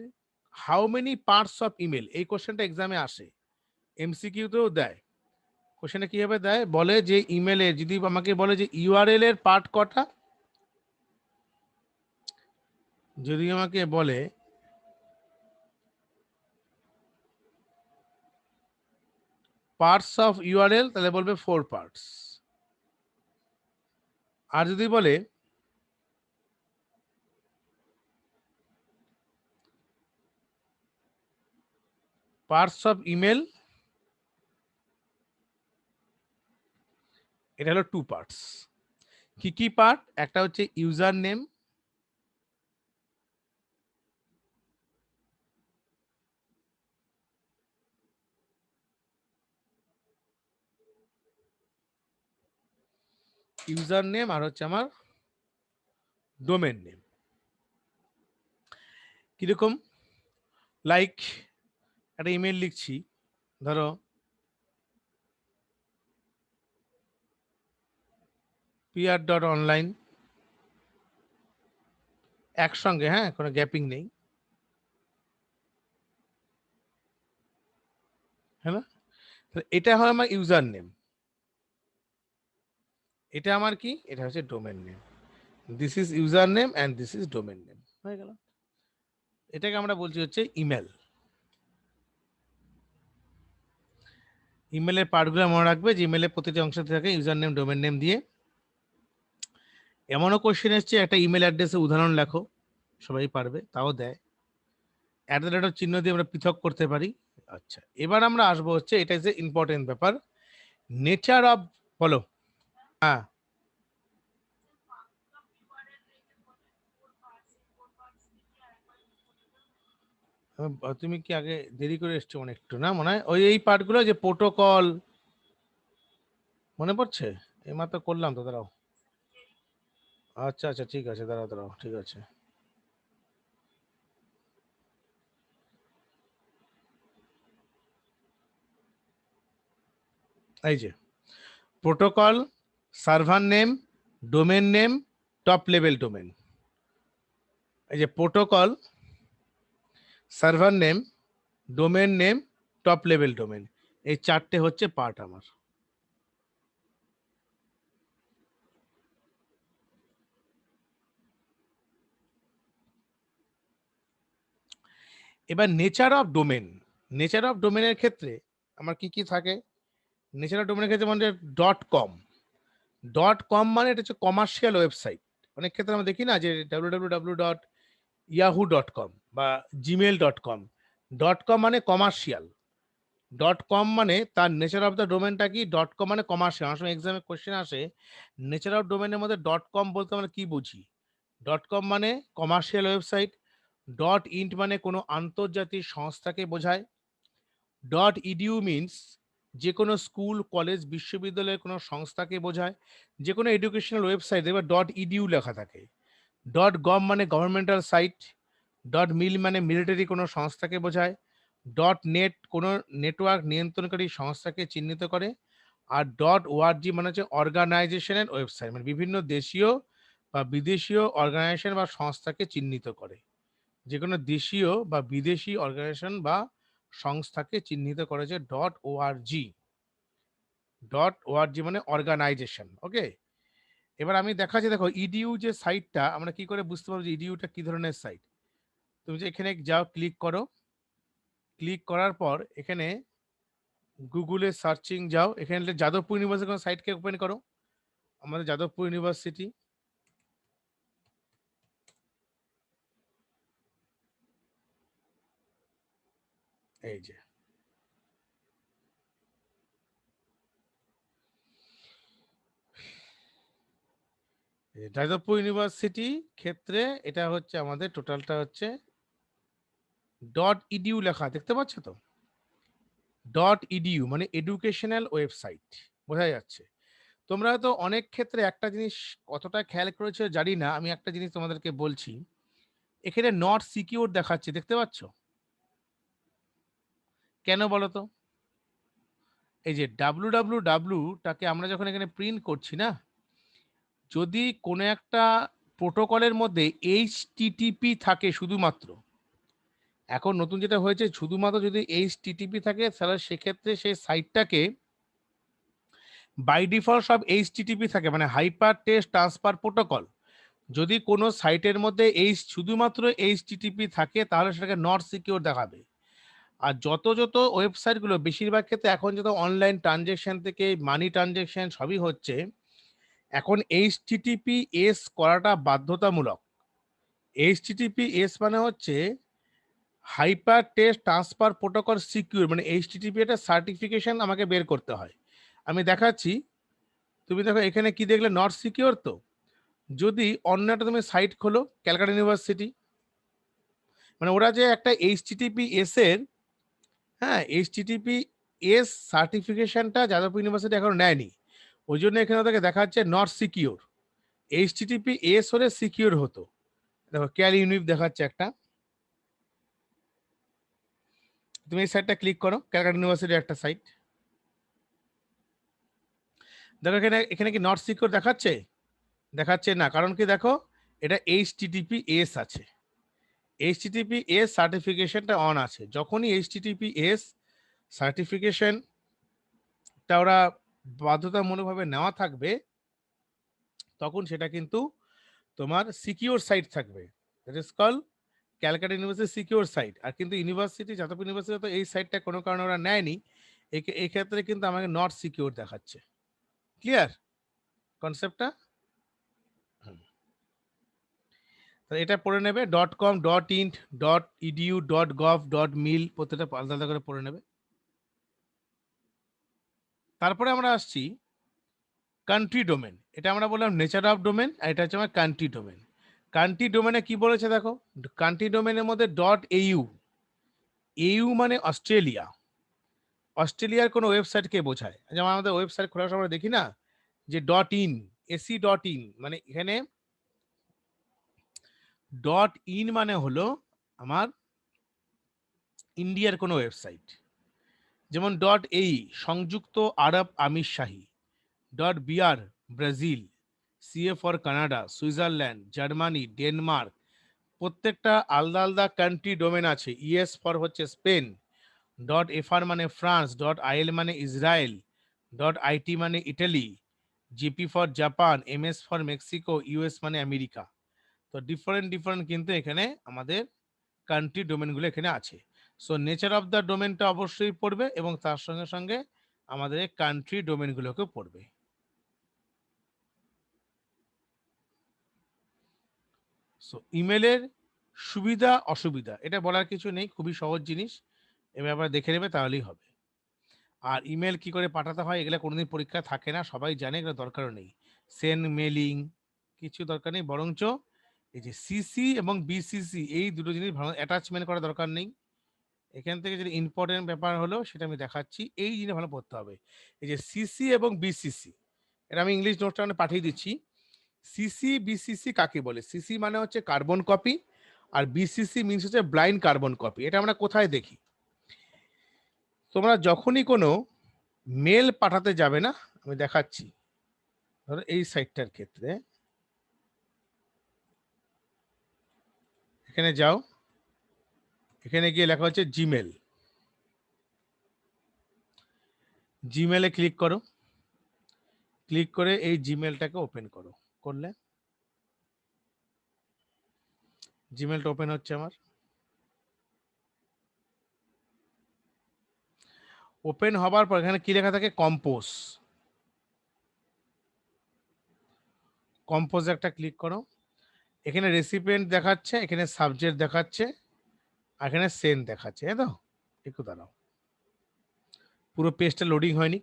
how many parts of email, এই কোশ্চেনটা এক্সামে আসে, এমসিকিউতেও দেয়। কোশ্চেনে কিভাবে দেয়, বলে যে ইমেলে যদি আমাকে বলে যে ইউআরএল এর পার্ট কটা, যদি আমাকে বলে পার্টস অফ ইউআরএল, তাহলে বলবে 4 পার্টস। আর যদি বলে পার্টস অফ ইমেল, এটা হলো 2 পার্টস। কি কি পার্ট, একটা হচ্ছে ইউজার নেম, ইউজার নেম আর হচ্ছে আমার ডোমেন নেম। কিরকম, লাইক একটা ইমেল লিখছি, ধরো pr.online, একসঙ্গে, হ্যাঁ, কোনো গ্যাপিং নেই, হ্যাঁ না? এটা হয় আমার ইউজার নেম, এটা আমার কি, এটা হচ্ছে domain name. This is user name and this is domain name, হয়ে গেল। এটাকে আমরা বলছি হচ্ছে ইমেল। ইমেলের পার্টগুলো মনে রাখবে যে ইমেলের প্রতিটি অংশ থাকে ইউজার নেম ডোমেন নেম দিয়ে। এমনও কোশ্চেন এসছে একটা ইমেল অ্যাড্রেসে উদাহরণ লেখো, সবাই পারবে, তাও দেয়। অ্যাট দ্য রেট চিহ্ন দিয়ে আমরা পৃথক করতে পারি। আচ্ছা, এবার আমরা আসবো হচ্ছে, এটা যে ইম্পর্টেন্ট ব্যাপার, নেচার অফ, বলো। হ্যাঁ, তুমি কি আগে দেরি করে এসছো মানে একটু, না মনে হয় ওই এই পার্টগুলো যে প্রোটোকল, মনে পড়ছে? এই মাত্র করলাম তো, দাঁড়াও। আচ্ছা আচ্ছা, ঠিক আছে, দাঁড়াও দাঁড়াও, ঠিক আছে। এই যে protocol, server name, domain name, top level domain. এই যে protocol, server name, domain name, top level domain, এই চারটে হচ্ছে পার্ট আমার। এবার nature of domain, nature of ডোমেনের ক্ষেত্রে আমার কি কি থাকে? নেচার অফ ডোমেনের ক্ষেত্রে মানে .com, .com মানে এটা হচ্ছে কমার্শিয়াল ওয়েবসাইট। অনেক ক্ষেত্রে আমরা দেখি না যে www.yahoo.com বা gmail.com, .com মানে কমার্শিয়াল। .com মানে তার নেচার অফ দ্য ডোমেনটা কি, .com মানে কমার্শিয়াল। অনেক সময় এক্সামে কোশ্চেন আসে নেচার অফ ডোমেনের মধ্যে .com বলতে আমরা কি বুঝি। .com মানে কমার্শিয়াল ওয়েবসাইট, .int মানে কোনো আন্তর্জাতিক সংস্থাকে বোঝায়, .edu মিনস যে কোনো স্কুল, কলেজ, বিশ্ববিদ্যালয়ের কোনো সংস্থাকে বোঝায়, যে কোনো এডুকেশনাল ওয়েবসাইট এবার .edu লেখা থাকে। .gov মানে গভর্নমেন্টাল সাইট, .mil মানে মিলিটারি কোনো সংস্থাকে বোঝায়, .net কোনো নেটওয়ার্ক নিয়ন্ত্রণকারী সংস্থাকে চিহ্নিত করে, আর .org মানে হচ্ছে অর্গানাইজেশনের ওয়েবসাইট, মানে বিভিন্ন দেশীয় বা বিদেশীয় অর্গানাইজেশন বা সংস্থাকে চিহ্নিত করে। যে কোনো দেশীয় বা বিদেশি অর্গানাইজেশন বা সংস্থাকে চিহ্নিত করেছে .org। .org মানে অর্গানাইজেশন, ওকে। এবার আমি দেখাচ্ছি, দেখো ইডিইউ যে সাইটটা, আমরা কি করে বুঝতে পারবো যে ইডিইউটা কি ধরনের সাইট? তুমি যে এখানে যাও, ক্লিক করো, ক্লিক করার পর এখানে গুগলে সার্চিং যাও, এখানে যাদবপুর ইউনিভার্সিটি কোনো সাইটকে ওপেন করো, আমাদের যাদবপুর ইউনিভার্সিটি। এই যে যাদবপুর ইউনিভার্সিটি ক্ষেত্রে এটা হচ্ছে আমাদের টোটালটা হচ্ছে .edu লেখা, দেখতে পাচ্ছ তো? .edu মানে এডুকেশনাল ওয়েবসাইট, বোঝা যাচ্ছে। তোমরা তো অনেক ক্ষেত্রে একটা জিনিস কতটা খেয়াল করেছো জানি না, আমি একটা জিনিস তোমাদেরকে বলছি, এখানে নট সিকিউর দেখাচ্ছে, দেখতে পাচ্ছ? কেন বলো তো? এই যে www-টাকে আমরা যখন এখানে প্রিন্ট করছি না, যদি কোনো একটা প্রোটোকলের মধ্যে HTTP থাকে শুধুমাত্র, এখন নতুন যেটা হয়েছে শুধুমাত্র যদি HTTP থাকে, তাহলে সেক্ষেত্রে সেই সাইটটাকে বাই ডিফল্ট সব HTTP থাকে, মানে হাইপার টেক্সট ট্রান্সফার প্রোটোকল। যদি কোনো সাইটের মধ্যে শুধুমাত্র HTTP থাকে, তাহলে সেটাকে নট সিকিউর দেখাবে। আর যত যত ওয়েবসাইটগুলো, বেশিরভাগ ক্ষেত্রে এখন যত অনলাইন ট্রানজেকশন থেকে মানি ট্রানজেকশন সবই হচ্ছে, এখন HTTPS করাটা বাধ্যতামূলক। HTTPS মানে হচ্ছে hyper text transfer protocol secure, মানে HTTP একটা সার্টিফিকেশন আমাকে বের করতে হয়। আমি দেখাচ্ছি, তুমি দেখো এখানে কি দেখলে, নট সিকিউর। তো যদি অন্য একটা তুমি সাইট খোলো, ক্যালকাটা ইউনিভার্সিটি, মানে ওরা যে একটা HTTPS এর, হ্যাঁ, HTTPS সার্টিফিকেশনটা যাদবপুর ইউনিভার্সিটি এখনো নেয়নি। ওই জন্য এখানে থেকে দেখাচ্ছে নট সিকিউর। HTTPS হলে সিকিউর হতো। দেখো ক্যাল ইউনিভ দেখাচ্ছে একটা। তুমি এই সাইটটা ক্লিক করো, ক্যালকাটা ইউনিভার্সিটির একটা সাইট। দেখো এখানে এখানে কি নট সিকিউর দেখাচ্ছে? দেখাচ্ছে না, কারণ কি দেখো এটা HTTPS আছে। HTTPS সার্টিফিকেশনটা অন আছে। যখনই HTTPS সার্টিফিকেশনটা ওরা বাধ্যতামূলকভাবে নেওয়া থাকবে, তখন সেটা কিন্তু তোমার সিকিউর সাইট থাকবে। That is call Calcutta University secure site. আর কিন্তু ইউনিভার্সিটি, যাদবপুর ইউনিভার্সিটি তো এই সাইটটা কোনো কারণে ওরা নেয়নি, এই ক্ষেত্রে কিন্তু আমাকে নট সিকিউর দেখাচ্ছে। ক্লিয়ার কনসেপ্টটা? এটা পড়ে নেবে, .com .int .edu .gov .mil প্রত্যেকটা আলাদা আলাদা করে পড়ে নেবে। তারপরে আমরা আসছি কান্ট্রি ডোমেন। এটা আমরা বললাম নেচার অফ ডোমেন, আর এটা হচ্ছে আমার কান্ট্রি ডোমেন। কান্ট্রি ডোমেনে কি বলেছে দেখো, কান্ট্রি ডোমেনের মধ্যে .au, EU মানে অস্ট্রেলিয়া। অস্ট্রেলিয়ার কোনো ওয়েবসাইটকে বোঝায়। যেমন আমাদের ওয়েবসাইট খোলার সময় দেখি না যে .in, ac.in, মানে এখানে .in মানে হলো আমার ইন্ডিয়ার কোনো ওয়েবসাইট। যেমন .ai সংযুক্ত আরব আমিরশাহী, .br Brazil, CA for Canada, Switzerland, Germany, Denmark, প্রত্যেকটা আলাদা আলাদা কান্ট্রি ডোমেন আছে। ES ফর হচ্ছে স্পেন, .fr মানে ফ্রান্স, .il মানে ইসরায়েল, .it মানে Italy, GP for Japan, MS for Mexico, US মানে আমেরিকা। তো ডিফারেন্ট ডিফারেন্ট কিন্তু এখানে আমাদের কান্ট্রি ডোমেনগুলো এখানে আছে। সো নেচার অফ দ্য ডোমেনটা অবশ্যই পড়বে, এবং তার সঙ্গে সঙ্গে আমাদের কান্ট্রি ডোমেনগুলোকে পড়বে। সো ইমেলের সুবিধা অসুবিধা এটা বলার কিছু নেই, খুবই সহজ জিনিস, এ ব্যাপারে দেখে নেবে তাহলেই হবে। আর ইমেল কি করে পাঠাতে হয় এগুলো কোনোদিন পরীক্ষা থাকে না, সবাই জানে, এগুলো দরকারও নেই। সেন্ড মেলিং কিছু দরকার নেই, বরঞ্চ এই যে সিসি এবং বিসিসি এই দুটো জিনিস ভালো অ্যাটাচমেন্ট করার দরকার নেই। এখান থেকে যেটা ইম্পর্টেন্ট ব্যাপার হলো সেটা আমি দেখাচ্ছি, এই জিনিস ভালো পড়তে হবে। এই যে সিসি এবং বিসিসি, এটা আমি ইংলিশ নোটটা মানে পাঠিয়ে দিচ্ছি। সিসি বিসিসি কাকে বলে? সিসি মানে হচ্ছে কার্বন কপি, আর বিসিসি মিনস হচ্ছে ব্লাইন্ড কার্বন কপি। এটা আমরা কোথায় দেখি? তোমরা যখনই কোনো মেল পাঠাতে যাবে না, আমি দেখাচ্ছি, ধরো এই সাইটটার ক্ষেত্রে এখানে যাও, এখানে গিয়ে লেখা হচ্ছে জিমেল। জিমেলে ক্লিক করো, ক্লিক করে এই জিমেলটাকে ওপেন করো। করলে জিমেলটা ওপেন হচ্ছে আমার। ওপেন হবার পর এখানে কি লেখা থাকে? কম্পোজ। কম্পোজ একটা ক্লিক করো। এখানে রেসিপিয়েন্ট দেখাচ্ছে, এখানে সাবজেক্ট দেখাচ্ছে, আর এখানে সেন্ড দেখাচ্ছে, তাই তো? একটু দাঁড়াও, পুরো পেজটা লোডিং হয়নি।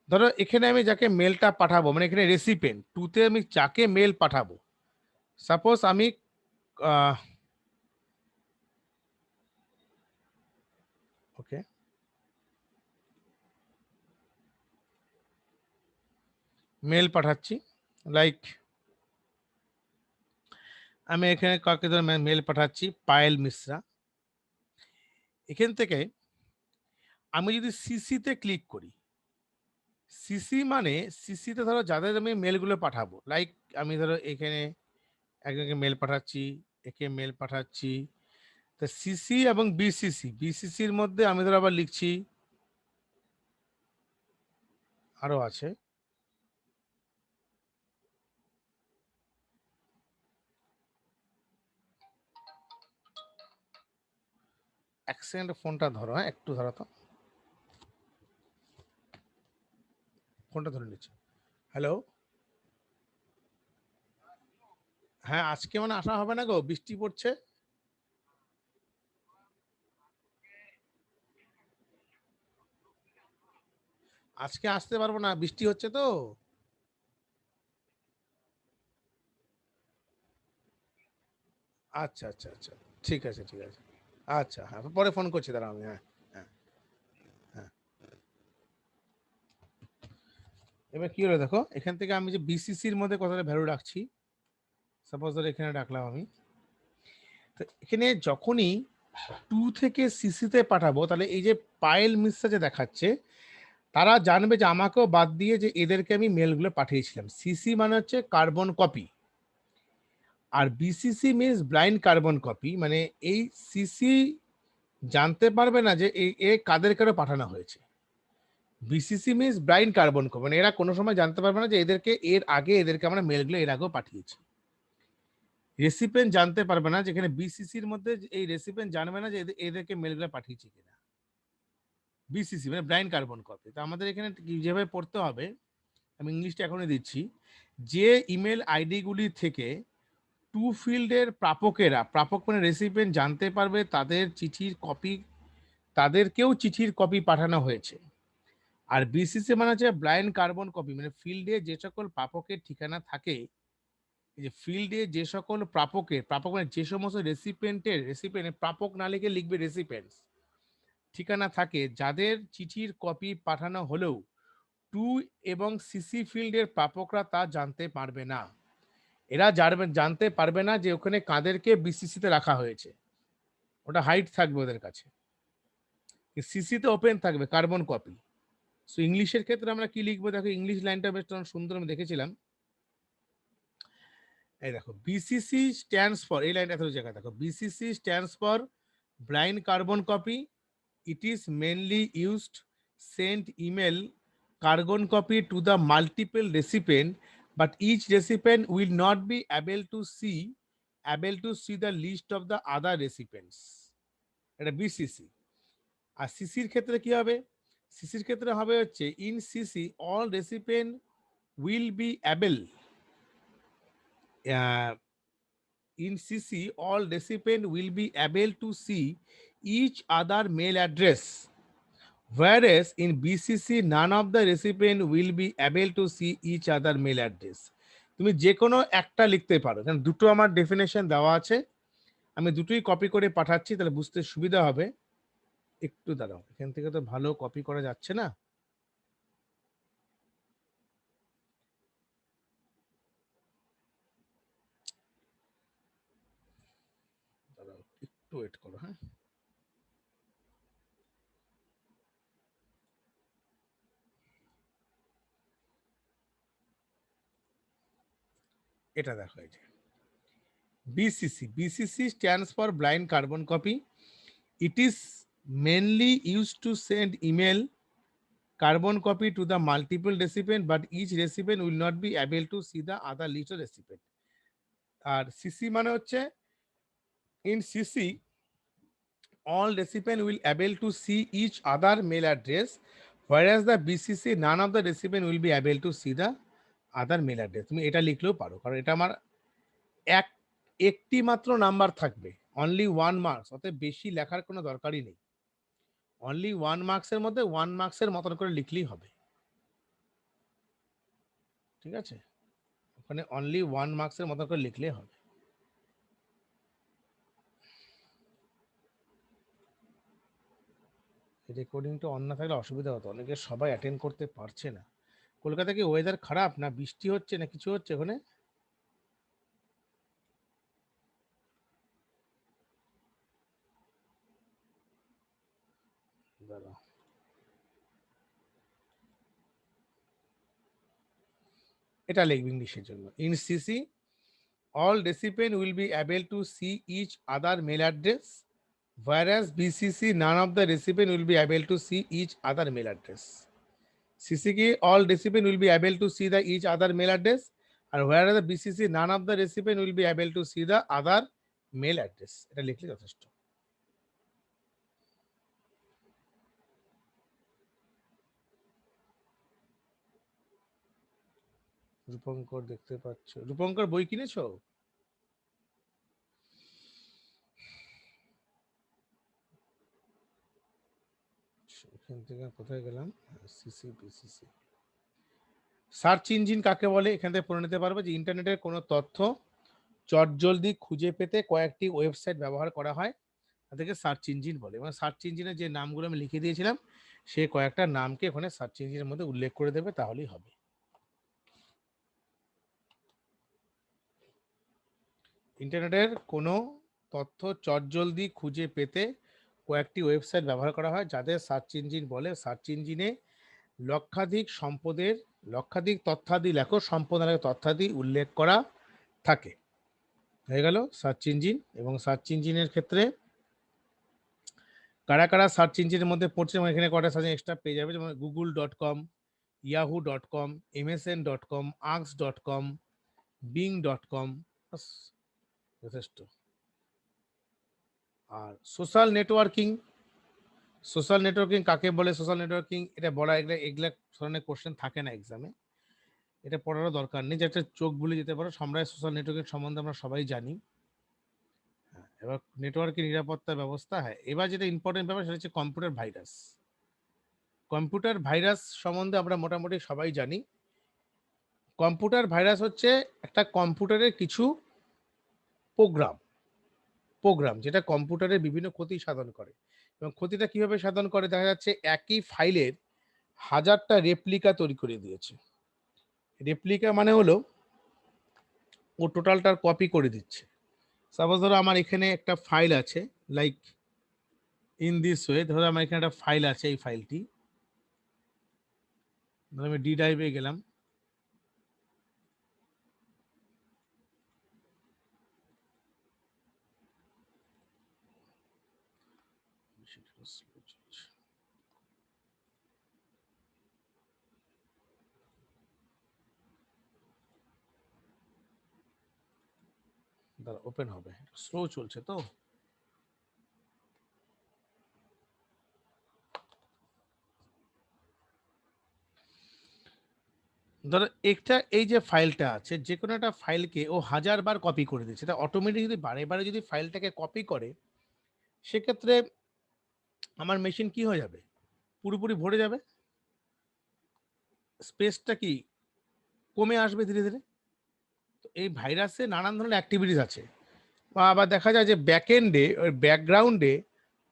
ধরো এখানে আমি যাকে মেলটা পাঠাবো, মানে এখানে রেসিপিয়েন্ট টুতে আমি যাকে মেল পাঠাবো, সাপোজ আমি ওকে মেল পাঠাচ্ছি, লাইক আমি এখানে কাউকে ধর মেল পাঠাচ্ছি পায়েল মিশ্রা। এখান থেকে আমি যদি সিসিতে ক্লিক করি, সিসি মানে সিসিতে ধরো যাদের আমি মেলগুলো পাঠাবো, লাইক আমি ধরো এখানে একজনকে মেল পাঠাচ্ছি, একে মেল পাঠাচ্ছি, তা সিসি এবং বিসিসি, বিসিসির মধ্যে আমি ধরো আবার লিখছি, আরো আছে, এক সেকেন্ড ফোনটা ধরো, হ্যাঁ একটু ধরো তো, ফোনটা ধরে নিচ্ছি। হ্যালো, হ্যাঁ আজকে মানে আসা হবে না গো, বৃষ্টি পড়ছে। আজকে আসতে পারবো না, বৃষ্টি হচ্ছে তো। আচ্ছা আচ্ছা আচ্ছা, ঠিক আছে ঠিক আছে। আচ্ছা হ্যাঁ, পরে ফোন করছি, দাঁড়াও আমি, হ্যাঁ হ্যাঁ হ্যাঁ। এবার কি হলো দেখো, এখান থেকে আমি যে বিসিসির মধ্যে কতটা ভ্যালু রাখছি, সাপোজ ধরো এখানে রাখলাম আমি, তো এখানে যখনই 2 থেকে সিসিতে পাঠাবো, তাহলে এই যে পায়েল মিশ্রা যে দেখাচ্ছে, তারা জানবে যে আমাকেও বাদ দিয়ে যে এদেরকে আমি মেলগুলো পাঠিয়েছিলাম। সিসি মানে হচ্ছে কার্বন কপি, আর BCC means blind carbon copy, মানে এই সিসি জানতে পারবে না যে এ কাদের কারো পাঠানো হয়েছে। BCC means blind carbon copy, মানে এরা কোনো সময় জানতে পারবে না যে এদেরকে এর আগে এদেরকে আমরা মেলগুলো এর আগেও পাঠিয়েছি। রেসিপেন্ট জানতে পারবে না, যেখানে বিসিসির মধ্যে এই রেসিপেন্ট জানবে না যে এদেরকে মেলগুলো পাঠিয়েছি কিনা। বিসিসি মানে ব্লাইন্ড কার্বন কপি। তো আমাদের এখানে যেভাবে পড়তে হবে, আমি ইংলিশটা এখনই দিচ্ছি, যে ইমেল আইডিগুলি থেকে টু ফিল্ডের প্রাপকেরা, প্রাপক মানে রেসিপেন্ট জানতে পারবে তাদের চিঠির কপি, তাদেরকেও চিঠির কপি পাঠানো হয়েছে। আর বিসিসি মানে হচ্ছে ব্লাইন্ড কার্বন কপি, মানে ফিল্ডে যে সকল প্রাপকের ঠিকানা থাকে, এই যে ফিল্ডে যে সকল প্রাপকের, প্রাপক মানে যে সমস্ত রেসিপেন্টের প্রাপক না লিখে লিখবে রেসিপেন্টস, ঠিকানা থাকে, যাদের চিঠির কপি পাঠানো হলেও টু এবং সিসি ফিল্ডের প্রাপকরা তা জানতে পারবে না। এরা জানতে পারবে না যে ওখানে কাদেরকে বিসিসিতে রাখা হয়েছে, ওটা হাইড থাকবে ওদের কাছে, সিসিতে ওপেন থাকবে কার্বন কপি। সো ইংলিশের ক্ষেত্রে আমরা কি লিখবো, দেখো ইংলিশ লাইনটা বেশ সুন্দর আমি দেখেছিলাম। এই দেখো, বিসিসি স্ট্যান্ডস ফর, এই লাইনটা এত জায়গায় দেখো, BCC stands for blind carbon copy. It is mainly used send email carbon copy to the multiple recipient, but each recipient will not be able to see the list of the other recipients. এটা BCC. আর সিসির ক্ষেত্রে কি হবে, সিসির ক্ষেত্রে হবে হচ্ছে in CC all recipient will be able, in CC all recipient will be able to see each other mail address, whereas in BCC none of the recipient will be able to see each other mail address. তুমি যে কোনো একটা লিখতে পারো, কারণ দুটো আমার definition দেওয়া আছে, আমি দুটোই কপি করে পাঠাচ্ছি, তাহলে বুঝতে সুবিধা হবে। একটু দাঁড়াও, এখান থেকে তো ভালো কপি করা যাচ্ছে না, দাঁড়াও একটু ওয়েট করো, হ্যাঁ। এটা দেখো, এই যে BCC stands for blind carbon copy. It is mainly used to send email carbon copy to the multiple recipient, but each recipient will not be able to see the other list of recipient. আর CC মানে হচ্ছে in CC all recipient will able to see each other mail address, whereas the BCC none of the recipient will be able to see the other mail address. তুমি এটা লিখলেও পারো, কারণ এটা আমার এক একটি মাত্র নাম্বার থাকবে, অনলি 1 মার্কস, অতএব বেশি লেখার কোনো দরকারই নেই। অনলি 1 মার্কসের মধ্যে 1 মার্কসের মতন করে লিখলেই হবে, ঠিক আছে? ওখানে অনলি 1 মার্কসের মতন করে লিখলেই হবে। রেকর্ডিংটা অন না থাকলে অসুবিধা হতো, অনেকে সবাই অ্যাটেন্ড করতে পারছে না। কলকাতা কি ওয়েদার খারাপ, না বৃষ্টি হচ্ছে, না কিছু হচ্ছে ওখানে? দাঁড়াও, এটা লিখবি ইংলিশের জন্য। In CC all recipient will be able to see each other mail address, whereas BCC none of the recipient will be able to see each other mail address. CC की all recipient will be able to see the each other mail address, and whereas the BCC none of the recipient will be able to see the other mail address. এটা লিখলে যথেষ্ট। রূপঙ্কর দেখতে পাচ্ছ, রূপঙ্কর বই কিনেছো? এখান থেকে কোথায় গেলাম, সিসি বিসিসি। সার্চ ইঞ্জিন কাকে বলে এখান থেকে পড়ে নিতে পারবো, যে ইন্টারনেটের কোনো তথ্য চটজলদি খুঁজে পেতে কয়েকটি ওয়েবসাইট ব্যবহার করা হয়, তাদেরকে সার্চ ইঞ্জিন বলে। এবং সার্চ ইঞ্জিনের যে নামগুলো আমি লিখে দিয়েছিলাম, সে কয়েকটা নামকে ওখানে সার্চ ইঞ্জিনের মধ্যে উল্লেখ করে দেবে, তাহলেই হবে। ইন্টারনেটের কোনো তথ্য চটজলদি খুঁজে পেতে কয়েকটি ওয়েবসাইট ব্যবহার করা হয়, যাদের সার্চ ইঞ্জিন বলে। সার্চ ইঞ্জিনে লক্ষাধিক তথ্যাদি সম্পদের তথ্যাদি উল্লেখ করা থাকে। হয়ে গেল সার্চ ইঞ্জিন। এবং সার্চ ইঞ্জিনের ক্ষেত্রে কারা কারা সার্চ ইঞ্জিনের মধ্যে পড়ছে, এবং এখানে কটা সার্চ এক্সট্রা পেয়ে যাবে, যেমন google.com, yahoo.com, msn.com, arcs.com, bing.com, যথেষ্ট। আর সোশ্যাল নেটওয়ার্কিং কাকে বলে? সোশ্যাল নেটওয়ার্কিং এটা বলা, এগুলা ধরনের কোশ্চেন থাকে না এক্সামে, এটা পড়ারও দরকার নেই, যেটা চোখ ভুলে যেতে পারো। আমরা সোশ্যাল নেটওয়ার্কিং সম্বন্ধে আমরা সবাই জানি। এবার নেটওয়ার্কের নিরাপত্তা ব্যবস্থা। হ্যাঁ, এবার যেটা ইম্পর্টেন্ট ব্যাপার সেটা হচ্ছে কম্পিউটার ভাইরাস সম্বন্ধে আমরা মোটামুটি সবাই জানি। কম্পিউটার ভাইরাস হচ্ছে একটা কম্পিউটারের কিছু প্রোগ্রাম যেটা কম্পিউটারের বিভিন্ন ক্ষতি সাধন করে। এবং ক্ষতিটা কিভাবে সাধন করে? দেখা যাচ্ছে একই ফাইলের হাজারটা রেপ্লিকা তৈরি করে দিয়েছে। রেপ্লিকা মানে হলো ও টোটালটার কপি করে দিচ্ছে। সাপোজ ধরো আমার এখানে একটা ফাইল আছে, লাইক ইন দিস ওয়ে। ধরো আমার এখানে একটা ফাইল আছে, এই ফাইলটি ধরো আমি ডি ড্রাইভে গেলাম, দাঁড়া ওপেন হবে, স্লো চলছে তো। ধরো একটা এই যে ফাইলটা আছে, যে কোনো একটা ফাইলকে ও 1000 বার কপি করে দিচ্ছে। এটা অটোমেটিক যদি বারে বারে যদি ফাইলটাকে কপি করে, সেক্ষেত্রে আমার মেশিন কি হয়ে যাবে? পুরোপুরি ভরে যাবে, স্পেসটা কি কমে আসবে ধীরে ধীরে। তো এই ভাইরাসে নানান ধরনের অ্যাক্টিভিটিস আছে। বা আবার দেখা যায় যে ব্যাকএন্ডে ওই ব্যাকগ্রাউন্ডে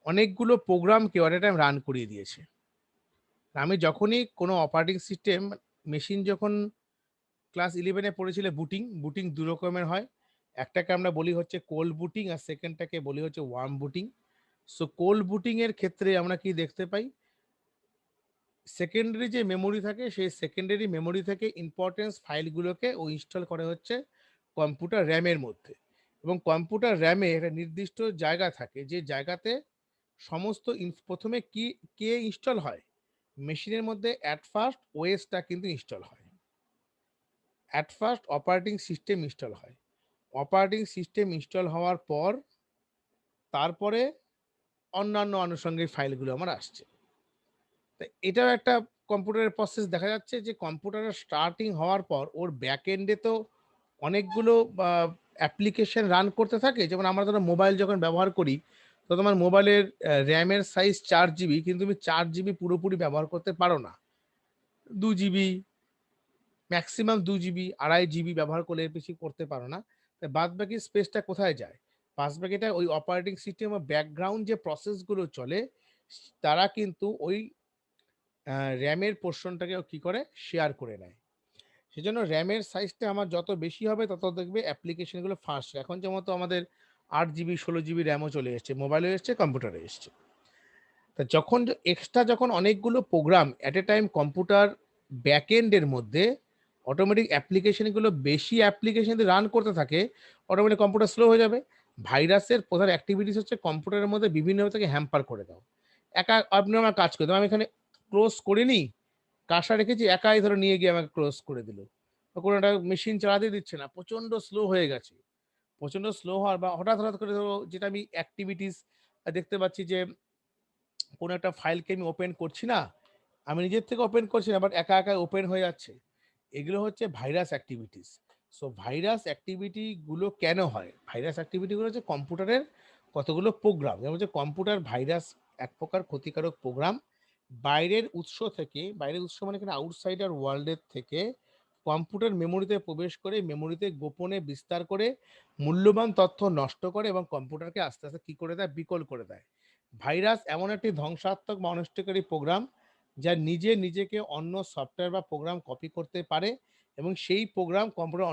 অনেকগুলো প্রোগ্রামকে অট এ টাইম রান করিয়ে দিয়েছে। আমি যখনই কোনো অপারেটিং সিস্টেম মেশিন যখন ক্লাস 11-এ পড়েছিলে, বুটিং দু রকমের হয়। একটাকে আমরা বলি হচ্ছে কোল্ড বুটিং, আর সেকেন্ডটাকে বলি হচ্ছে warm booting. So cold booting এর ক্ষেত্রে আমরা কি দেখতে পাই? সেকেন্ডারি যে মেমোরি থাকে, সেই সেকেন্ডারি মেমোরি থেকে ইম্পর্টেন্স ফাইলগুলোকে ও ইনস্টল করে হচ্ছে কম্পিউটার র্যামের মধ্যে। এবং কম্পিউটার র্যামে একটা নির্দিষ্ট জায়গা থাকে, যে জায়গাতে সমস্ত প্রথমে কে ইনস্টল হয়? মেশিনের মধ্যে অ্যাট ফার্স্ট ওএসটা কিন্তু ইনস্টল হয়, at first operating system install হয়। অপারেটিং সিস্টেম ইনস্টল হওয়ার পর তারপরে অন্যান্য আনুষঙ্গিক ফাইলগুলো আমার আসছে। তো এটাও একটা কম্পিউটারের প্রসেস। দেখা যাচ্ছে যে কম্পিউটারের স্টার্টিং হওয়ার পর ওর ব্যাক এন্ডে তো অনেকগুলো অ্যাপ্লিকেশন রান করতে থাকে। যেমন আমরা ধরো মোবাইল যখন ব্যবহার করি, তো তোমার মোবাইলের র্যামের সাইজ 4 GB, কিন্তু তুমি 4 GB পুরোপুরি ব্যবহার করতে পারো না। 2 GB, ম্যাক্সিমাম 2 GB, 2.5 GB ব্যবহার করলে এর বেশি করতে পারো না। তাই বাদ বাকি স্পেসটা কোথায় যায়? বাদ বাকিটা ওই অপারেটিং সিস্টেম বা ব্যাকগ্রাউন্ড যে প্রসেসগুলো চলে, তারা কিন্তু ওই র্যামের পোর্শনটাকেও কি করে শেয়ার করে নেয়। সেজন্য র্যামের সাইজটা আমার যত বেশি হবে তত দেখবে অ্যাপ্লিকেশনগুলো ফাস্ট। এখন যেমন তো আমাদের 8 GB 16 GB র্যামও চলে এসছে, মোবাইলে এসছে, কম্পিউটারে এসছে। তা যখন এক্সট্রা যখন অনেকগুলো program at a time computer ব্যাকএন্ডের মধ্যে অটোমেটিক অ্যাপ্লিকেশনগুলো বেশি অ্যাপ্লিকেশন রান করতে থাকে, অটোমেটিক কম্পিউটার স্লো হয়ে যাবে। ভাইরাসের প্রধান অ্যাক্টিভিটিস হচ্ছে কম্পিউটারের মধ্যে বিভিন্নভাবে থেকে হ্যাম্পার করে দাও। আপনি আমার কাজ করে দাও, আমি এখানে ক্লোজ করিনি, কাঁসা রেখেছি, একাই ধরো নিয়ে গিয়ে আমাকে ক্লোজ করে দিল। কোনো একটা মেশিন চালাতে দিচ্ছে না, প্রচন্ড স্লো হয়ে গেছে। প্রচন্ড স্লো হওয়ার বা হঠাৎ করে ধরো যেটা আমি অ্যাক্টিভিটিস দেখতে পাচ্ছি যে কোনো একটা ফাইলকে আমি ওপেন করছি না, আমি নিজের থেকে ওপেন করছি না, বাট একা একা ওপেন হয়ে যাচ্ছে। এগুলো হচ্ছে virus activities. So virus activity গুলো কেন হয়? ভাইরাস অ্যাক্টিভিটি গুলো হচ্ছে কম্পিউটারের কতগুলো প্রোগ্রাম, যেমন হচ্ছে কম্পিউটার ভাইরাস এক প্রকার ক্ষতিকারক প্রোগ্রাম। বাইরের উৎস মানে এখানে আউটসাইডার ওয়ার্ল্ডের থেকে কম্পিউটার মেমোরিতে প্রবেশ করে মেমোরিতে গোপনে বিস্তার করে মূল্যবান তথ্য নষ্ট করে এবং কম্পিউটারকে আস্তে আস্তে কি করে দেয়? বিকল করে দেয়। ভাইরাস এমন একটি ধ্বংসাত্মক বা অনিষ্টকারী প্রোগ্রাম যা নিজেকে অন্য সফটওয়্যার বা প্রোগ্রাম কপি করতে পারে এবং সেই প্রোগ্রাম কম্পিউটার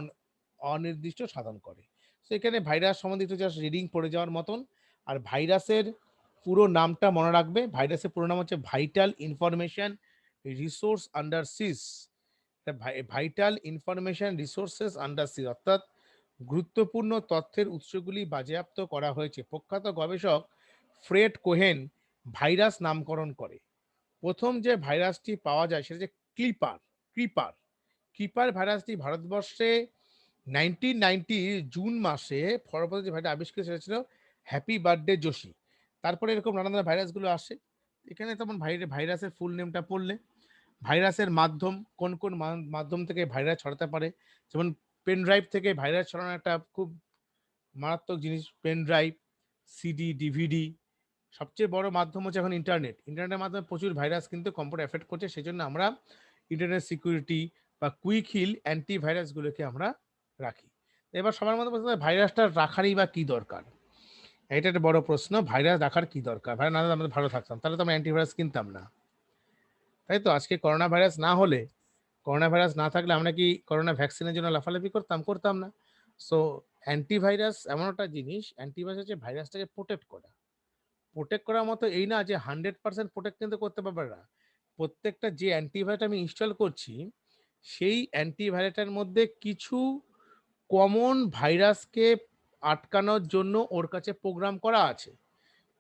অনির্দিষ্ট সাধন করে। সেখানে ভাইরাস সম্বন্ধিত জাস্ট রিডিং পড়ে যাওয়ার মতন। আর ভাইরাসের পুরো নামটা মনে রাখবে। ভাইরাসের পুরো নাম হচ্ছে ভাইটাল ইনফরমেশন রিসোর্স আন্ডার সিজ। ভাইটাল ইনফরমেশন রিসোর্সেস আন্ডার সিজ, অর্থাৎ গুরুত্বপূর্ণ তথ্যের উৎসগুলি বাজেয়াপ্ত করা হয়েছে। প্রখ্যাত গবেষক ফ্রেড কোহেন ভাইরাস নামকরণ করে। প্রথম যে ভাইরাসটি পাওয়া যায় সেটা হচ্ছে ক্লিপার ক্রিপার ক্রিপার ভাইরাসটি ভারতবর্ষে 1990 জুন মাসে সর্বপ্রথম যে ভাইরাস আবিষ্কৃত সেটা ছিল হ্যাপি বার্থডে যোশী। তারপরে এরকম নানা ধরনের ভাইরাসগুলো আসে। এখানে তেমন ভাইরাসের ফুল নেমটা পড়লে ভাইরাসের মাধ্যম কোন কোন মাধ্যম থেকে ভাইরাস ছড়াতে পারে, যেমন পেন ড্রাইভ থেকে ভাইরাস ছড়ানো একটা খুব মারাত্মক জিনিস। পেন ড্রাইভ, সিডি, ডিভিডি, সবচেয়ে বড় মাধ্যম হচ্ছে এখন ইন্টারনেটের মাধ্যমে প্রচুর ভাইরাস কিন্তু কম্পিউটার এফেক্ট করছে। সেই জন্য আমরা ইন্টারনেট সিকিউরিটি বা কুইক হিল অ্যান্টিভাইরাসগুলোকে আমরা রাখি। এবার সবার মধ্যে বলতে ভাইরাসটা রাখারই বা কি দরকার, এটা একটা বড় প্রশ্ন। ভাইরাস রাখার কি দরকার? ভাইরাস না হলে আমরা ভালো থাকতাম, তাহলে তো আমরা অ্যান্টিভাইরাস কিনতাম না, তাই তো? আজকে করোনা ভাইরাস না হলে, করোনা ভাইরাস না থাকলে আমরা কি করোনা ভ্যাকসিনের জন্য লাফালাফি করতাম? করতাম না। সো অ্যান্টিভাইরাস এমন একটা জিনিস, অ্যান্টিভাইরাস হচ্ছে ভাইরাসটাকে প্রোটেক্ট করা। প্রোটেক্ট করার মতো এই না যে 100% প্রোটেক্ট কিন্তু করতে পারবে না। প্রত্যেকটা যে অ্যান্টিভাইরাস আমি ইনস্টল করছি, সেই অ্যান্টিভাইরাসের মধ্যে কিছু কমন ভাইরাসকে আটকানোর জন্য ওর কাছে প্রোগ্রাম করা আছে।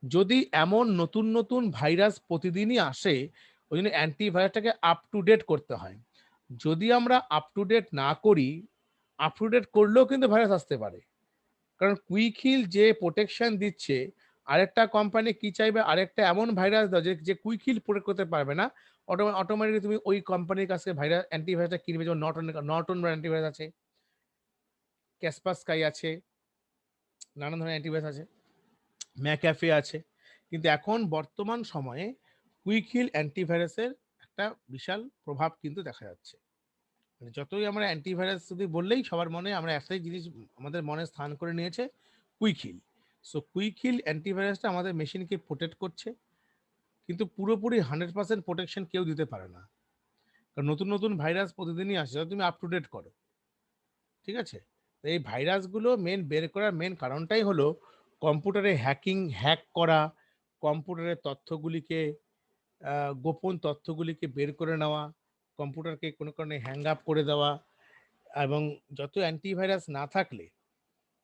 যদি এমন নতুন নতুন ভাইরাস প্রতিদিনই আসে, ওই জন্য অ্যান্টিভাইরাসটাকে আপ টু ডেট করতে হয়। যদি আমরা আপ টু ডেট না করি, আপ টু ডেট করলেও কিন্তু ভাইরাস আসতে পারে। কারণ কুইক হিল যে প্রোটেকশন দিচ্ছে, আরেকটা কোম্পানি কি চাইবে আরেকটা এমন ভাইরাস দাও যে কুইক হিল প্রোটেক্ট করতে পারবে না, অটোমেটিকলি তুমি ওই কোম্পানির কাছে ভাইরাস অ্যান্টিভাইরাসটা কিনবে। যেমন নর্টন অ্যান্টিভাইরাস আছে, ক্যাসপাসকাই আছে, নানান ধরনের অ্যান্টিভাইরাস আছে, ম্যাক্যাফে আছে। কিন্তু এখন বর্তমান সময়ে কুইক হিল অ্যান্টিভাইরাসের একটা বিশাল প্রভাব কিন্তু দেখা যাচ্ছে। মানে যতই আমরা অ্যান্টিভাইরাস যদি বললেই সবার মনে আমরা একটাই জিনিস আমাদের মনে স্থান করে নিয়েছে, Quick Heal. So Quick Heal অ্যান্টিভাইরাসটা আমাদের মেশিনকে প্রোটেক্ট করছে, কিন্তু পুরোপুরি 100% প্রোটেকশন কেউ দিতে পারে না। কারণ নতুন নতুন ভাইরাস প্রতিদিনই আসে, যত তুমি আপ টু ডেট করো, ঠিক আছে? তো এই ভাইরাসগুলো বের করার মেন কারণটাই হলো কম্পিউটারে হ্যাক করা, কম্পিউটারের তথ্যগুলিকে গোপন তথ্যগুলিকে বের করে নেওয়া, কম্পিউটারকে কোনো কারণে হ্যাং আপ করে দেওয়া। এবং যত অ্যান্টিভাইরাস না থাকলে,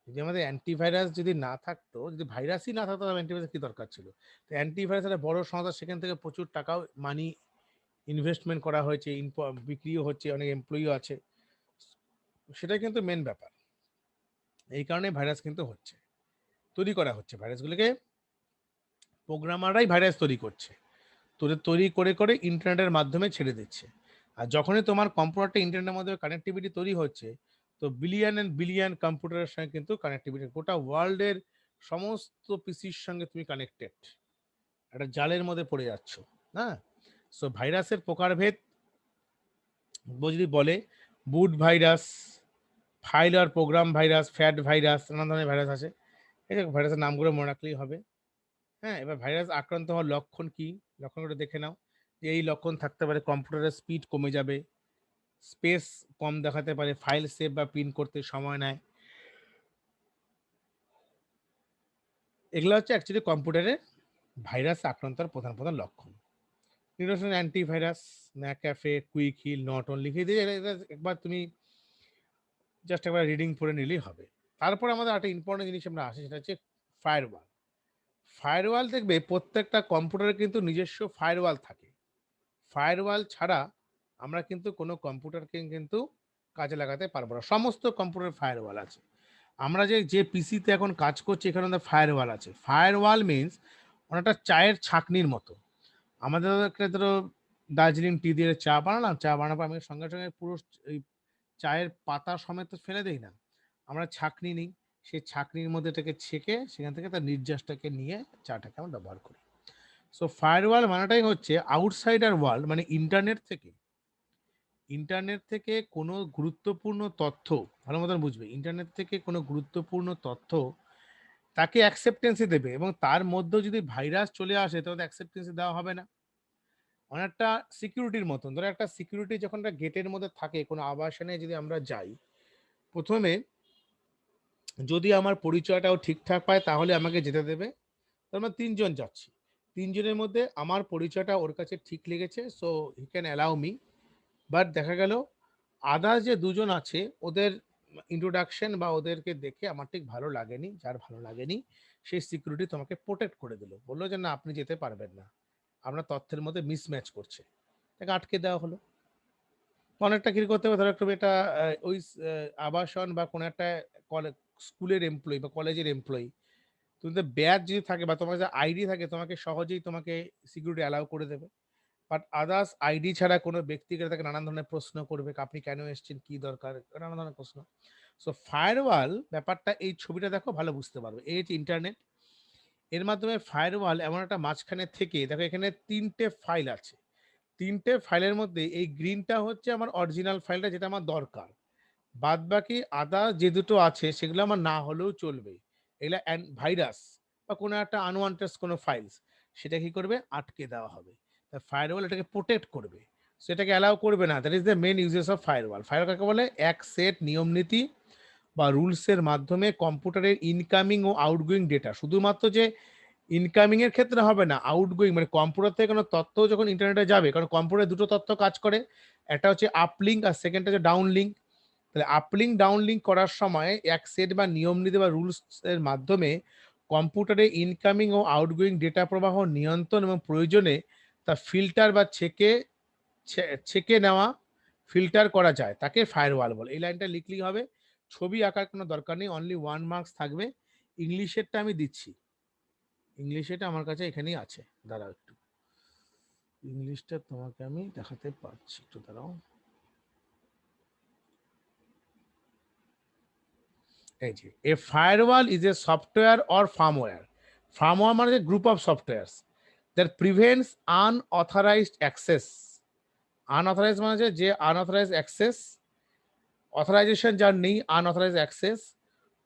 যদি আমাদের অ্যান্টিভাইরাস যদি না থাকতো, যদি ভাইরাসই না থাকতো, তাহলে অ্যান্টিভাইরাস কি দরকার ছিল? তো অ্যান্টিভাইরাস একটা বড় সংস্থা, সেখান থেকে প্রচুর টাকাও মানি ইনভেস্টমেন্ট করা হয়েছে, বিক্রিও হচ্ছে, অনেক এমপ্লয়িও আছে। সেটাই কিন্তু মেন ব্যাপার। এই কারণে ভাইরাস কিন্তু হচ্ছে, তৈরি করা হচ্ছে ভাইরাসগুলোকে। প্রোগ্রামাররাই ভাইরাস তৈরি করছে, তোদের তৈরি করে করে ইন্টারনেটের মাধ্যমে ছেড়ে দিচ্ছে। আর যখনই তোমার কম্পিউটারটা ইন্টারনেটের মাধ্যমে কানেক্টিভিটি তৈরি হচ্ছে, তো বিলিয়ন অ্যান্ড বিলিয়ন কম্পিউটারের সঙ্গে কিন্তু কানেক্টিভিটি, গোটা ওয়ার্ল্ডের সমস্ত পিসির সঙ্গে তুমি কানেক্টেড, একটা জালের মধ্যে পড়ে যাচ্ছ। হ্যাঁ, সো ভাইরাসের প্রকারভেদ যদি বলে, বুট ভাইরাস, ফাইল আর প্রোগ্রাম ভাইরাস, ফ্যাট ভাইরাস, নানা ধরনের ভাইরাস আছে। এই যে ভাইরাসের নামগুলো মনে রাখলেই হবে। হ্যাঁ, এবার ভাইরাস আক্রান্ত হওয়ার লক্ষণ কি, লক্ষণগুলো দেখে নাও। যে এই লক্ষণ থাকতে পারে কম্পিউটারের স্পিড কমে যাবে, স্পেস কম দেখাতে পারে, ফাইল সেভ বা প্রিন্ট করতে সময় নেয়। এগুলো হচ্ছে অ্যাকচুয়ালি কম্পিউটারে ভাইরাস আক্রান্তর প্রধান প্রধান লক্ষণ। নিউরোশন অ্যান্টিভাইরাস, ম্যাকঅ্যাফে, কুইক হিল, নর্টন লিখে দিয়ে একবার তুমি জাস্ট একবার রিডিং পড়ে নিলেই হবে। তারপর আমাদের একটা ইম্পর্টেন্ট জিনিস আমরা আসি, সেটা হচ্ছে ফায়ারওয়াল। ফায়ারওয়াল দেখবে প্রত্যেকটা কম্পিউটারে কিন্তু নিজস্ব ফায়ারওয়াল থাকে। ফায়ারওয়াল ছাড়া আমরা কিন্তু কোনো কম্পিউটারকে কিন্তু কাজে লাগাতে পারবো না। সমস্ত কম্পিউটার ফায়ারওয়াল আছে। আমরা যে পিসিতে এখন কাজ করছি, এখানে আমাদের ফায়ারওয়াল আছে। ফায়ারওয়াল মিনস অনেকটা চায়ের ছাঁকনির মতো। আমাদের একটা ধরো দার্জিলিং টি দিয়ে চা বানালাম, চা বানাবো, আমি সঙ্গে সঙ্গে পুরো এই চায়ের পাতা সমেত ফেলে দেই না, আমরা ছাঁকনি নিই, সেই ছাঁকনির মধ্যে এটাকে ছেঁকে সেখান থেকে তার নির্যাসটাকে নিয়ে চাটাকে আমরা ব্যবহার করি। সো ফায়ারওয়াল মানেটাই হচ্ছে আউটসাইডার ওয়ার্ল্ড, মানে ইন্টারনেট থেকে কোনো গুরুত্বপূর্ণ তথ্য, ভালো মতন বুঝবে, ইন্টারনেট থেকে কোনো গুরুত্বপূর্ণ তথ্য তাকে অ্যাকসেপ্টেন্সি দেবে, এবং তার মধ্যে যদি ভাইরাস চলে আসে তাহলে অ্যাকসেপ্টেন্সি দেওয়া হবে না। অনেকটা সিকিউরিটির মতন। ধরো একটা সিকিউরিটি যখন একটা গেটের মধ্যে থাকে, কোনো আবাসনে যদি আমরা যাই, প্রথমে যদি আমার পরিচয়টাও ঠিকঠাক পায় তাহলে আমাকে যেতে দেবে। তো আমরা ৩ জন যাচ্ছি। ৩ জনের মধ্যে আমার পরিচয়টা ওর কাছে ঠিক লেগেছে। So he can allow me. But দেখা গেল আদার্স যে ২ জন আছে ওদের ইন্ট্রোডাকশন বা ওদেরকে দেখে আমার ঠিক ভালো লাগেনি। যার ভালো লাগেনি সেই সিকিউরিটি তোমাকে প্রোটেক্ট করে দিল। বলল যে, "না, আপনি যেতে পারবেন না। আপনার তথ্যের মধ্যে মিসম্যাচ করছে।" তাকে আটকে দেওয়া হলো। অনেকটা কি করতে হবে, ধরো একটা এটা ওই আবাসন বা কোনো একটা কলে স্কুলের এমপ্লয়ি বা কলেজের এমপ্লয়ি। তোমাদের ব্যাজ যদি থাকে বা তোমার যে আইডি থাকে তোমাকে সহজেই তোমাকে সিকিউরিটি অ্যালাউ করে দেবে। বাট আদার্স আইডি ছাড়া কোনো ব্যক্তিকে তাকে নানান ধরনের প্রশ্ন করবে। আপনি কেন এসেছেন? কি দরকার? নানান ধরনের প্রশ্ন। সো ফায়ারওয়াল ব্যাপারটা এই ছবিটা দেখো ভালো বুঝতে পারবে। এই যে ইন্টারনেট, এর মাধ্যমে ফায়ারওয়াল এমন একটা মাঝখানে থেকে দেখো এখানে ৩ টে ফাইল আছে। ৩ টে ফাইলের মধ্যে এই গ্রিনটা হচ্ছে আমার অরিজিনাল ফাইলটা যেটা আমার দরকার। বাদবাকি আদার্স যে দুটো আছে সেগুলো আমার না হলেও চলবে। এগুলা ভাইরাস বা কোনো একটা আনওয়ান্টেড কোনো ফাইলস, সেটা কি করবে? আটকে দেওয়া হবে। ফায়ারওয়াল এটাকে প্রোটেক্ট করবে। সো এটাকে অ্যালাও করবে না। That is the main uses of firewall. Firewall কাকে বলে? এক সেট নিয়ম-নীতি বা রুলস এর মাধ্যমে কম্পিউটারের ইনকামিং ও আউটগোয়িং ডেটা, শুধুমাত্র যে ইনকামিং এর ক্ষেত্রে হবে না, আউটগোয়িং মানে কম্পিউটার থেকে কোনো তথ্য যখন ইন্টারনেটে যাবে, কারণ কম্পিউটারে দুটো তথ্য কাজ করে। একটা হচ্ছে আপলিঙ্ক আর সেকেন্ডটা হচ্ছে ডাউনলিঙ্ক। তাহলে আপলিঙ্ক ডাউনলিঙ্ক করার সময় এক সেট বা নিয়ম নীতি বা রুলস এর মাধ্যমে কম্পিউটারে ইনকামিং ও আউটগোয়িং ডেটা প্রবাহ নিয়ন্ত্রণ এবং প্রয়োজনে তা ফিল্টার বা ছেকে নেওয়া, ফিল্টার করা যায়, তাকে ফায়ারওয়াল বলে। এই লাইনটা লিখলেই হবে। ছবি আঁকার কোনো দরকার নেই, অনলি 1 মার্কস থাকবে। ইংলিশেরটা আমি দিচ্ছি। ইংলিশেরটা আমার কাছে এখানেই আছে। দাঁড়াও একটু, ইংলিশটা তোমাকে আমি দেখাতে পারছি, একটু দাঁড়াও। এই যে a firewall is a software or firmware. Firmware মানে যে group of softwares that prevents unauthorized access. Unauthorize মানে যে আনঅথরাইজ অ্যাক্সেস, অথরাইজেশন যার নেই, unauthorize access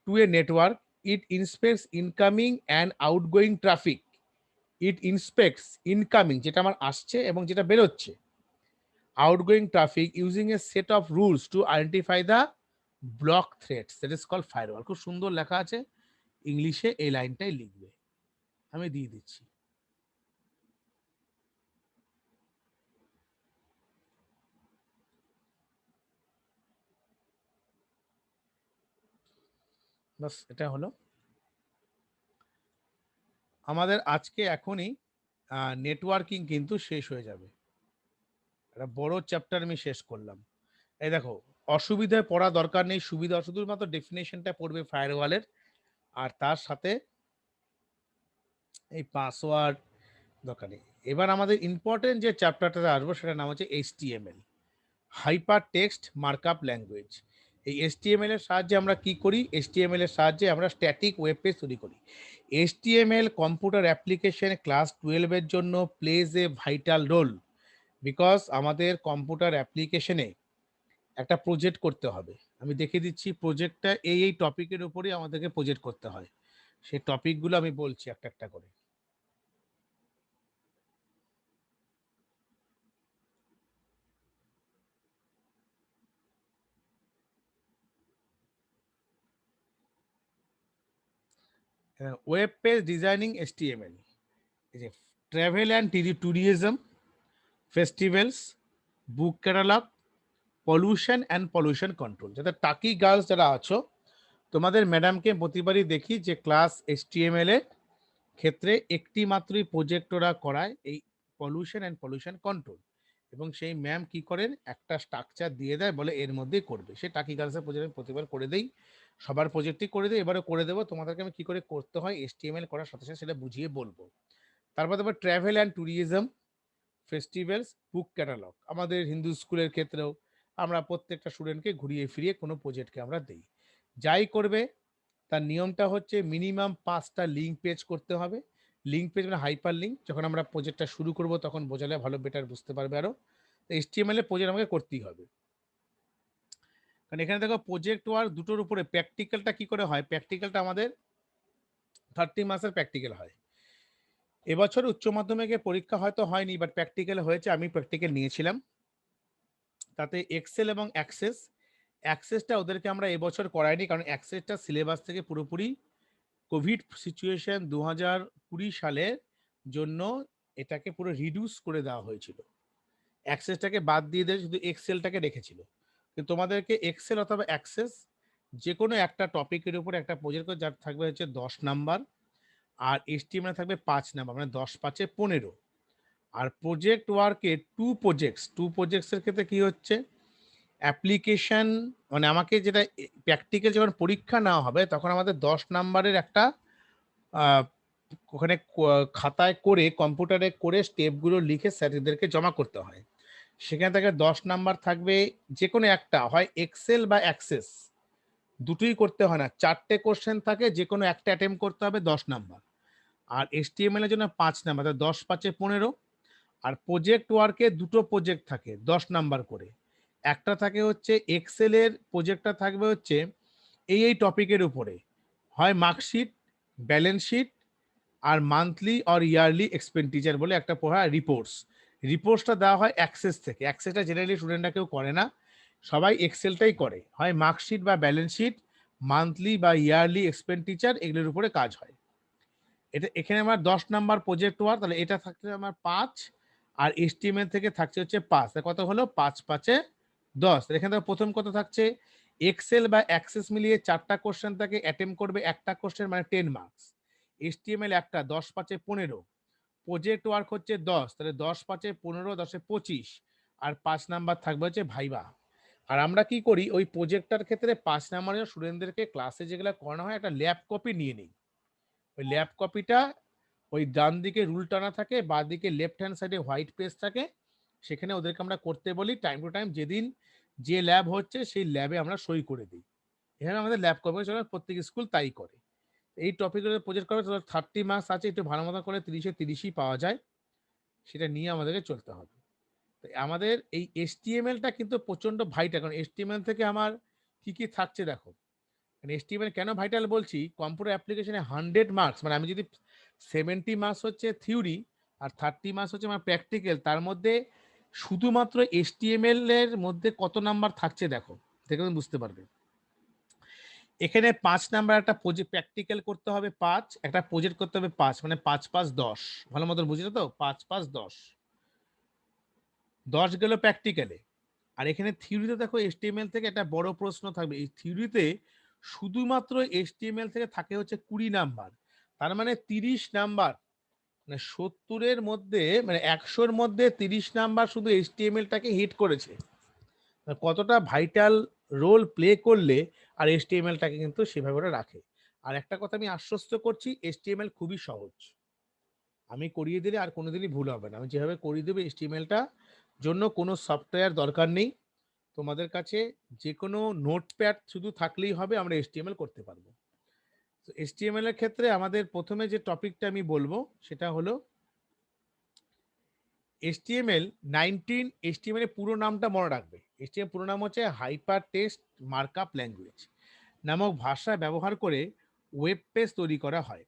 to a network. It inspects incoming and outgoing traffic. It inspects incoming, যেটা আমার আসছে এবং যেটা বেরোচ্ছে, outgoing traffic using a set of rules to identify the block threats, that is called firewall। খুব সুন্দর লেখা আছে ইংলিশে, এই লাইনটাই লিখবে, আমি দিয়ে দিচ্ছি। বাস, এটা হলো আমাদের আজকে। এখনই নেটওয়ার্কিং কিন্তু শেষ হয়ে যাবে। একটা বড় চ্যাপ্টার আমি শেষ করলাম। এই দেখো, অসুবিধায় পড়া দরকার নেই, সুবিধা শুধুমাত্র ডেফিনেশনটা পড়বে ফায়ারওয়ালের, আর তার সাথে এই পাসওয়ার্ড দরকার নেই। এবার আমাদের ইম্পর্টেন্ট যে চ্যাপ্টারটা আসবো সেটার নাম হচ্ছে HTML, hyper text markup language. এই HTML এর সাহায্যে আমরা কি করি? HTML এর সাহায্যে আমরা স্ট্যাটিক ওয়েব পেজ তৈরি করি। HTML কম্পিউটার অ্যাপ্লিকেশন ক্লাস 12 এর জন্য plays a vital role, because আমাদের কম্পিউটার অ্যাপ্লিকেশনে একটা প্রজেক্ট করতে হবে। আমি দেখিয়ে দিচ্ছি প্রজেক্টটা এই টপিকের উপরেই আমাদেরকে প্রজেক্ট করতে হয়। সেই টপিকগুলো আমি বলছি একটা একটা করে। ওয়েব পেজ ডিজাইনিং HTML, এই যে travel and tourism, festivals, book catalogue, pollution and pollution control. যাতে টাকি গার্লস যারা আছো, তোমাদের ম্যাডামকে প্রতিবারই দেখি যে ক্লাস HTML এর ক্ষেত্রে একটি মাত্রই প্রজেক্ট ওরা করায়, এই পলিউশন অ্যান্ড পলিউশন কন্ট্রোল। এবং সেই ম্যাম কি করেন, একটা স্ট্রাকচার দিয়ে দেয়, বলে এর মধ্যেই করবে। সে টাকি গার্লসের প্রজেক্ট প্রতিবার করে দেই, সবার প্রজেক্টই করে দেয়, এবারে করে দেবো। তোমাদেরকে আমি কি করে করতে হয় HTML করার সাথে সাথে সেটা বুঝিয়ে বলবো। তারপর তারপর travel and tourism, festivals, book catalogue. আমাদের হিন্দু স্কুলের ক্ষেত্রেও আমরা প্রত্যেকটা স্টুডেন্টকে ঘুরিয়ে ফিরিয়ে কোনো প্রজেক্টকে আমরা দেই। যাই করবে তার নিয়মটা হচ্ছে মিনিমাম 5টা লিঙ্ক পেজ করতে হবে। লিঙ্ক পেজ মানে হাইপার লিঙ্ক। যখন আমরা প্রজেক্টটা শুরু করব তখন বোঝালে ভালো, বেটার বুঝতে পারবে আরো। HTML এর প্রজেক্ট আমাকে করতেই হবে। কারণ এখানে দেখো প্রজেক্ট ওয়ার্ক দুটোর উপরে। প্র্যাকটিক্যালটা কি করে হয়? প্র্যাকটিক্যালটা আমাদের 30 মাসের প্র্যাকটিক্যাল হয়। এবছর উচ্চ মাধ্যমিকের পরীক্ষা হয়তো হয়নি, বাট প্র্যাকটিক্যাল হয়েছে, আমি প্র্যাকটিক্যাল নিয়েছিলাম। তাতে এক্সেল এবং অ্যাক্সেস, অ্যাক্সেসটা ওদেরকে আমরা এবছর করাইনি, কারণ অ্যাক্সেসটা সিলেবাস থেকে পুরোপুরি কোভিড সিচুয়েশন 2020 সালের জন্য এটাকে পুরো রিডিউস করে দেওয়া হয়েছিল। অ্যাক্সেসটাকে বাদ দিয়ে দিয়ে শুধু এক্সেলটাকে রেখেছিল। কিন্তু তোমাদেরকে এক্সেল অথবা অ্যাক্সেস যে কোনো একটা টপিকের উপর একটা প্রজেক্ট করে, যার থাকবে হচ্ছে 10 নাম্বার, আর এসটিএমএল থাকবে 5 নাম্বার, মানে 10 5 15। আর প্রজেক্ট ওয়ার্কে টু প্রজেক্টসের ক্ষেত্রে কি হচ্ছে, অ্যাপ্লিকেশন, মানে আমাকে যেটা প্র্যাকটিক্যাল যখন পরীক্ষা নেওয়া হবে তখন আমাদের 10 নাম্বারের একটা ওখানে খাতায় করে কম্পিউটারে করে স্টেপগুলো লিখে স্যারদেরকে জমা করতে হয়। সেখান থেকে 10 নাম্বার থাকবে, যে কোনো একটা, হয় এক্সেল বা অ্যাক্সেস, দুটোই করতে হয় না, 4টে কোশ্চেন থাকে, যে কোনো একটা অ্যাটেম্প করতে হবে 10 নাম্বার। আর এসটিএমএল এর জন্য 5 নাম্বার, 10 5 15। আর প্রজেক্ট ওয়ার্কে দুটো প্রজেক্ট থাকে 10 নাম্বার করে। একটা থাকে হচ্ছে এক্সেলের প্রজেক্টটা থাকবে হচ্ছে এই টপিকের উপরে, হয় মার্কশিট, ব্যালেন্স শিট, আর মান্থলি অর ইয়ারলি এক্সপেন্ডিচার বলে একটা পড়া রিপোর্টসটা দেওয়া হয় অ্যাক্সেস থেকে। অ্যাক্সেসটা জেনারেলি স্টুডেন্টরা কেউ করে না, সবাই এক্সেলটাই করে, হয় মার্কশিট বা ব্যালেন্স শিট, মান্থলি বা ইয়ারলি এক্সপেন্ডিচার, এগুলোর উপরে কাজ হয়। এটা এখানে আমার 10 নাম্বার প্রজেক্ট ওয়ার্ক, তাহলে এটা থাকছে আমার 5, আর এসটিএমএল থেকে থাকছে হচ্ছে 5, কত হলো 5 5 10। এখানে থেকে প্রথম কত থাকছে, এক্সেল বা অ্যাক্সেস মিলিয়ে 4টা কোশ্চেন থাকে, অ্যাটেম্প করবে একটা কোশ্চেন, মানে 10 মার্কস। এসটিএমএল একটা, 10 5 15। প্রজেক্ট ওয়ার্ক হচ্ছে 10, তাহলে 10 5 15, 10 25, আর 5 নাম্বার থাকবে হচ্ছে ভাইবা। আর আমরা কি করি, ওই প্রজেক্টটার ক্ষেত্রে 5 নাম্বারের স্টুডেন্টদেরকে ক্লাসে যেগুলো করানো হয় একটা ল্যাব কপি নিয়ে নিই। ওই ল্যাব কপিটা ওই ডান দিকে রুল টানা থাকে, বা দিকে লেফট হ্যান্ড সাইডে হোয়াইট পেজ থাকে, সেখানে ওদেরকে আমরা করতে বলি, টাইম টু টাইম যেদিন যে ল্যাব হচ্ছে সেই ল্যাবে আমরা সই করে দিই। এখানে আমাদের ল্যাব কপি প্রত্যেক স্কুল তাই করে। এই টপিকের প্রজেক্ট করবে, 30 মার্কস আছে, একটু ভালো মতো করে 30-এ 30ই পাওয়া যায়, সেটা নিয়ে আমাদেরকে চলতে হবে। তো আমাদের এই এসটিএমএলটা কিন্তু প্রচন্ড ভাইটাল, কারণ এসটিএমএল থেকে আমার কি কি থাকছে দেখো। এসটিএমএল কেন ভাইটাল বলছি, কম্পিউটার অ্যাপ্লিকেশনে 100 মার্কস, মানে আমি যদি 70 মার্কস হচ্ছে থিওরি আর 30 মার্কস হচ্ছে আমার প্র্যাকটিক্যাল, তার মধ্যে শুধুমাত্র এসটিএমএল এর মধ্যে কত নাম্বার থাকছে দেখো, দেখে তুমি বুঝতে পারবে। এখানে 5 নাম্বার একটা প্রজেক্ট প্র্যাকটিক্যাল করতে হবে 5, একটা প্রজেক্ট করতে হবে 5, মানে 5 5 10। ভালো মতো বুঝলে তো, 5 5 10, 10 গেল প্র্যাকটিক্যালে। আর এখানে থিওরিতে দেখো এসটিএমএল থেকে একটা বড় প্রশ্ন থাকবে, এই থিওরিতে শুধুমাত্র এসটিএমএল থেকে থাকে হচ্ছে 20 নাম্বার, তার মানে 30 নাম্বার, মানে 70-এর মধ্যে, মানে 100-এর মধ্যে 30 নাম্বার শুধু এসটিএমএলটাকে হিট করেছে। কতটা ভাইটাল রোল প্লে করলে আর এসটিএমএলটাকে কিন্তু সেভাবে ওরা রাখে। আর একটা কথা আমি আশ্বস্ত করছি, এসটিএমএল খুবই সহজ, আমি করিয়ে দিলে আর কোনোদিনই ভুল হবে না। আমি যেভাবে করিয়ে দেবো এসটিএমএলটা, জন্য কোনো সফটওয়্যার দরকার নেই, তোমাদের কাছে যে কোনো নোটপ্যাড শুধু থাকলেই হবে, আমরা এসটিএমএল করতে পারবো। তো এসটিএমএল এর ক্ষেত্রে আমাদের প্রথমে যে টপিকটা আমি বলবো সেটা হলো এসটিএমএল 19। এসটিএমএল এর পুরো নামটা মনে রাখবে, এসটিএমএল পুরো নাম হচ্ছে হাইপার টেক্সট মার্কআপ ল্যাঙ্গুয়েজ নামক ভাষা ব্যবহার করে ওয়েব পেজ তৈরি করা হয়।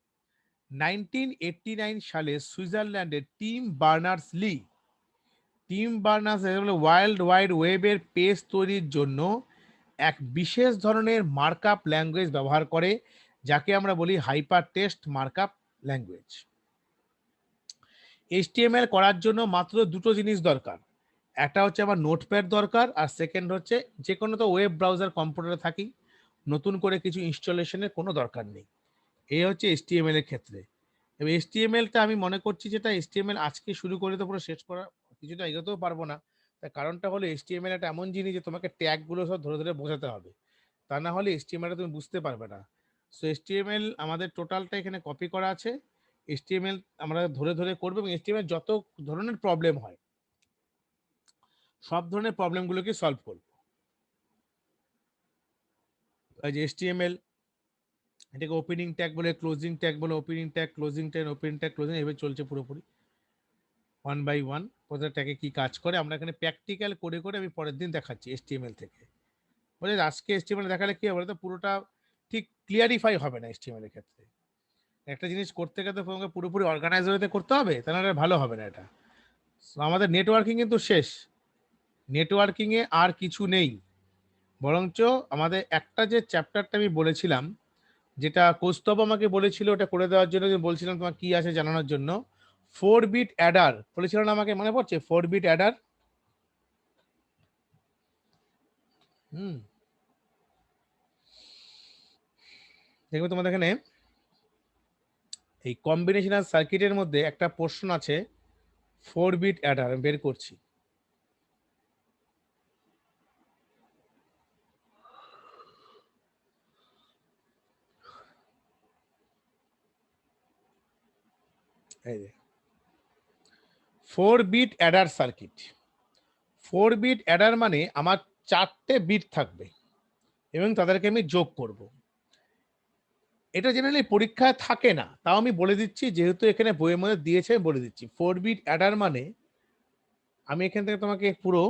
1989 সালে সুইজারল্যান্ডের টিম বার্নার্স ওয়ার্ল্ড ওয়াইড ওয়েবের পেজ তৈরির জন্য এক বিশেষ ধরনের মার্কআপ ল্যাঙ্গুয়েজ ব্যবহার করে, যাকে আমরা বলি hyper text markup language. HTML করার জন্য মাত্র দুটো জিনিস দরকার, একটা হচ্ছে আমার নোটপ্যাড দরকার, আর সেকেন্ড হচ্ছে যে কোনো তো ওয়েব ব্রাউজার কম্পিউটারে থাকি, নতুন করে কিছু ইনস্টলেশনের কোনো দরকার নেই। এই হচ্ছে এইচটিএমএল এর ক্ষেত্রে। এবার এইচটিএমএলটা আমি মনে করছি যেটা এইচটিএমএল আজকে শুরু করে তো পুরো শেষ করা কিছুটা এগোতেও পারবো না। তার কারণটা হলো এইচটিএমএল একটা এমন জিনিস যে তোমাকে ট্যাগগুলো সব ধরে ধরে বোঝাতে হবে, তা না হলে এইচটিএমএলটা তুমি বুঝতে পারবে না। সো এইচটিএমএল আমাদের টোটালটা এখানে কপি করা আছে। এইচটিএমএল আমরা ধরে ধরে করবো, এবং এইচটিএমএল যত ধরনের প্রবলেম হয় সব ধরনের প্রবলেমগুলোকে সলভ করবো। এই যে এইচটিএমএল, এটাকে ওপেনিং ট্যাগ বলে, ক্লোজিং ট্যাগ বলে, ওপেনিং ট্যাগ, ক্লোজিং, এভাবে চলছে পুরোপুরি 1 বাই 1 প্রত্যেক ট্যাগে কি কাজ করে। আমরা এখানে প্র্যাকটিক্যাল করে করে আমি পরের দিন দেখাচ্ছি এইচটিএমএল থেকে। বলে আজকে এইচটিএমএল দেখালে কি হবে, তো পুরোটা ঠিক ক্লিয়ারিফাই হবে না এইচটিএমএল এর ক্ষেত্রে। একটা জিনিস করতে গেলে তোমাকে পুরোপুরি অর্গানাইজ হতে করতে হবে, তাহলে ভালো হবে না এটা। So, আমাদের নেটওয়ার্কিং কিন্তু শেষ, নেটওয়ার্কিং এ আর কিছু নেই। বরঞ্চ আমাদের একটা যে চ্যাপ্টারটা আমি বলেছিলাম, যেটা কৌস্তব আমাকে বলেছিল ওটা করে দেওয়ার জন্য, যে বলছিলাম তোমার কি আছে জানানোর জন্য, 4 বিট অ্যাডার বলেছিল না আমাকে, মনে পড়ছে? 4 বিট অ্যাডার। দেখবে তোমাদের এখানে এই কম্বিনেশনাল সার্কিটের মধ্যে একটা পোর্শন আছে 4 বিট অ্যাডার, আমি বের করছি। এই যে 4 bit adder circuit. 4 bit adder মানে আমার 4টে বিট থাকবে এবং তাদেরকে আমি যোগ করব। এটা জেনারেলি পরীক্ষায় থাকে না, তাও আমি বলে দিচ্ছি যেহেতু এখানে বইয়ের মধ্যে দিয়েছে, আমি বলে দিচ্ছি 4 বিট অ্যাডার মানে, আমি এখান থেকে তোমাকে পুরো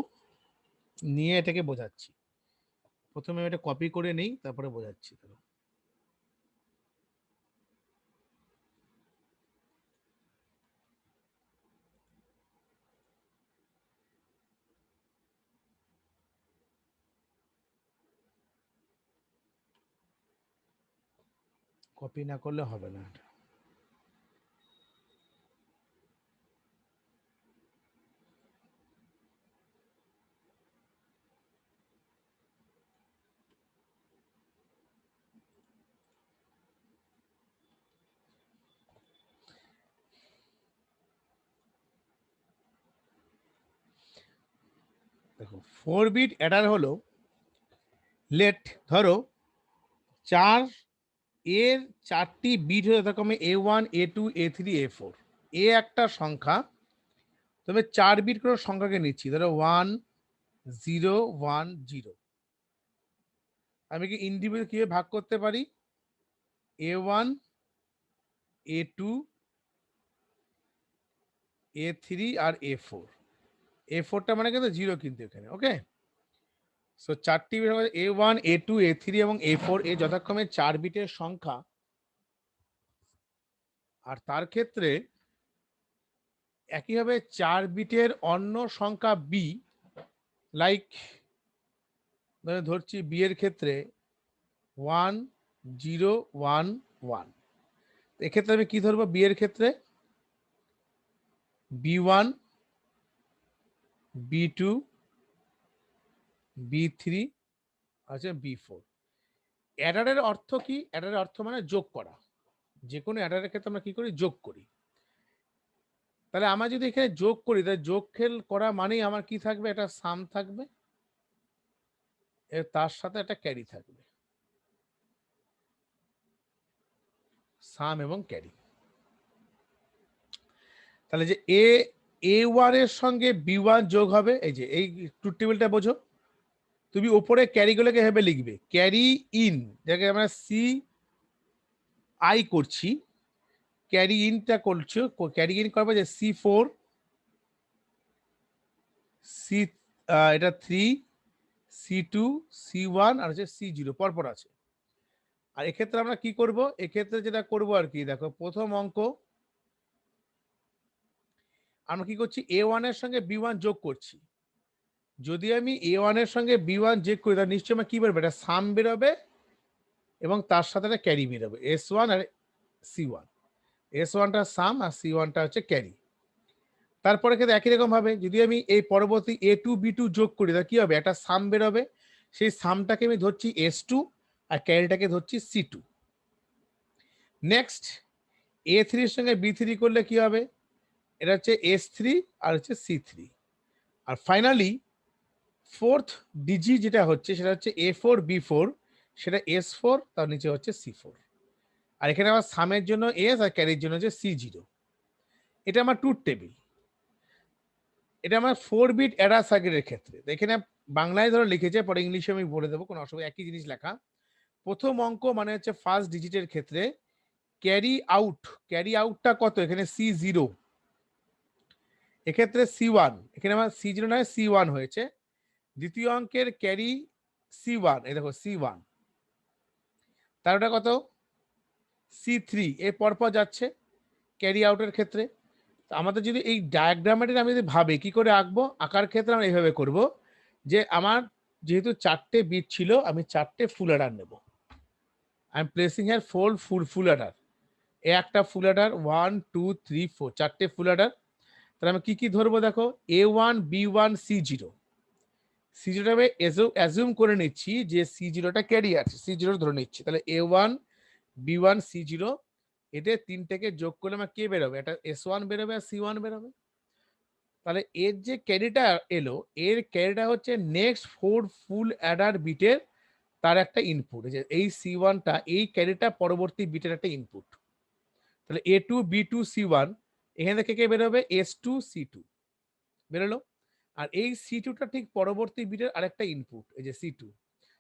নিয়ে এটাকে বোঝাচ্ছি। প্রথমে এটা কপি করে নেই, তারপরে বোঝাচ্ছি। কপি না করলে হবে না। দেখো 4 বিট অ্যাডার হলো, লেট ধরো 4টি বিট হয়ে রকম A1 A2 A3 A4, এ একটা সংখ্যা, তবে 4 বিট করে সংখ্যাকে নিচ্ছি, ধরো 1 0 1 0। আমি কি ইন্ডিভিজুয়াল কিভাবে ভাগ করতে পারি? A1 A2 A3 আর A4। A4টা মানে কিন্তু 0 কিন্তু এখানে, ওকে। সো 4টি বিট হবে A1 A2 A3 এবং A4, এ যথাক্রমে 4 বিটের সংখ্যা। আর তার ক্ষেত্রে একইভাবে 4 বিটের অন্য সংখ্যা বি, লাইক ধরছি বি এর ক্ষেত্রে 1 0 1 1। এক্ষেত্রে আমি কি ধরবো? বি এর ক্ষেত্রে B1 B2 B3 আছে B4। অ্যাডারের অর্থ কি? অ্যাডারের অর্থ মানে যোগ করা। যে কোনো অ্যাডারের ক্ষেত্রে আমরা কি করি? যোগ করি। তাহলে আমরা যদি এখানে যোগ করি, তাহলে যোগ খেল করা মানেই আমার কি থাকবে? একটা সাম থাকবে, তার সাথে একটা ক্যারি থাকবে, সাম এবং ক্যারি। তাহলে যে A1 এর সঙ্গে B1 যোগ হবে, এই যে এই ট্রুথ টেবিলটা বোঝো। তুমি উপরে ক্যারিগুলোকে এভাবে লিখবে, ক্যারি ইন, যাকে আমরা সি আই করছি, ক্যারি ইনটা করছো, ক্যারি ইন করবে যে C4 সি, এটা 3 C2 C1 আর হচ্ছে C0 পরপর আছে। আর এক্ষেত্রে আমরা কি করব? এক্ষেত্রে যেটা করব আর কি, দেখো প্রথম অঙ্ক আমরা কি করছি? A1 এর সঙ্গে B1 যোগ করছি। যদি আমি A1 এর সঙ্গে B1 যোগ করি, তাহলে নিশ্চয়ই আমার কি বেরোবে? এটা সাম বেরোবে এবং তার সাথে একটা ক্যারি বেরোবে, S1 আর C1। S1টা সাম আর C1টা হচ্ছে ক্যারি। তারপরে ক্ষেত্রে একই রকম ভাবে যদি আমি এই পরবর্তী A2 B2 যোগ করি, তাহলে কি হবে? একটা সাম বেরোবে, সেই সামটাকে আমি ধরছি S2 আর ক্যারিটাকে ধরছি C2। নেক্সট A3 এর সঙ্গে B3 করলে কি হবে? এটা হচ্ছে S3 আর হচ্ছে C3। আর ফাইনালি ফোর্থ ডিজি যেটা হচ্ছে সেটা হচ্ছে A4 B4, সেটা S4, তার নিচে হচ্ছে C4। আর এখানে আমার সামের জন্য S আর ক্যারির জন্য হচ্ছে C0। এটা আমার ট্রুথ টেবিল। এটা আমার 4 বিট অ্যাডার সার্কিটের ক্ষেত্রে। এখানে বাংলায় ধরো লিখেছে, পরে ইংলিশে আমি বলে দেবো, কোনো অসুবিধা, একই জিনিস লেখা। প্রথম অঙ্ক মানে হচ্ছে ফার্স্ট ডিজিটের ক্ষেত্রে ক্যারি আউট, ক্যারি আউটটা কত? এখানে C0, এক্ষেত্রে C1, এখানে আমার C0 নয় C1 হয়েছে। দ্বিতীয় অঙ্কের ক্যারি C1, এই দেখো C1, তারটা কত? C3, এর পরপর যাচ্ছে ক্যারি আউটের ক্ষেত্রে। আমাদের যদি এই ডায়াগ্রামের আমি যদি ভাবি কি করে আঁকবো, আঁকার ক্ষেত্রে আমরা এইভাবে করব যে আমার যেহেতু 4টে বিট ছিল আমি 4টে ফুল অ্যাডার নেব। I am placing here 4 full adder. এ একটা ফুল অ্যাডার 1 2 3 4 4টে ফুল অ্যাডার। তাহলে আমি কি ধরবো দেখো, A1 B1 C0। C0টা আমি অ্যাজিউম করে নিচ্ছি যে C0টা ক্যারি আছে, C0 ধরে নিচ্ছি। তাহলে A1 B1 C0 এদের তিনটেকে যোগ করলে আমার কে বেরোবে? এটা S1 বেরোবে আর C1 বেরোবে। তাহলে এর যে ক্যারিটা এলো, এর ক্যারিটা হচ্ছে নেক্সট 4 ফুল অ্যাডার বিটের তার একটা ইনপুট। এই C1টা এই ক্যারিটা পরবর্তী বিটের একটা ইনপুট। তাহলে A2 B2 C1 এখান থেকে কে বেরোবে? S2 C2 বেরোলো। আর এই C2টা ঠিক পরবর্তী বিটের আরেকটা ইনপুট, এই যে C2।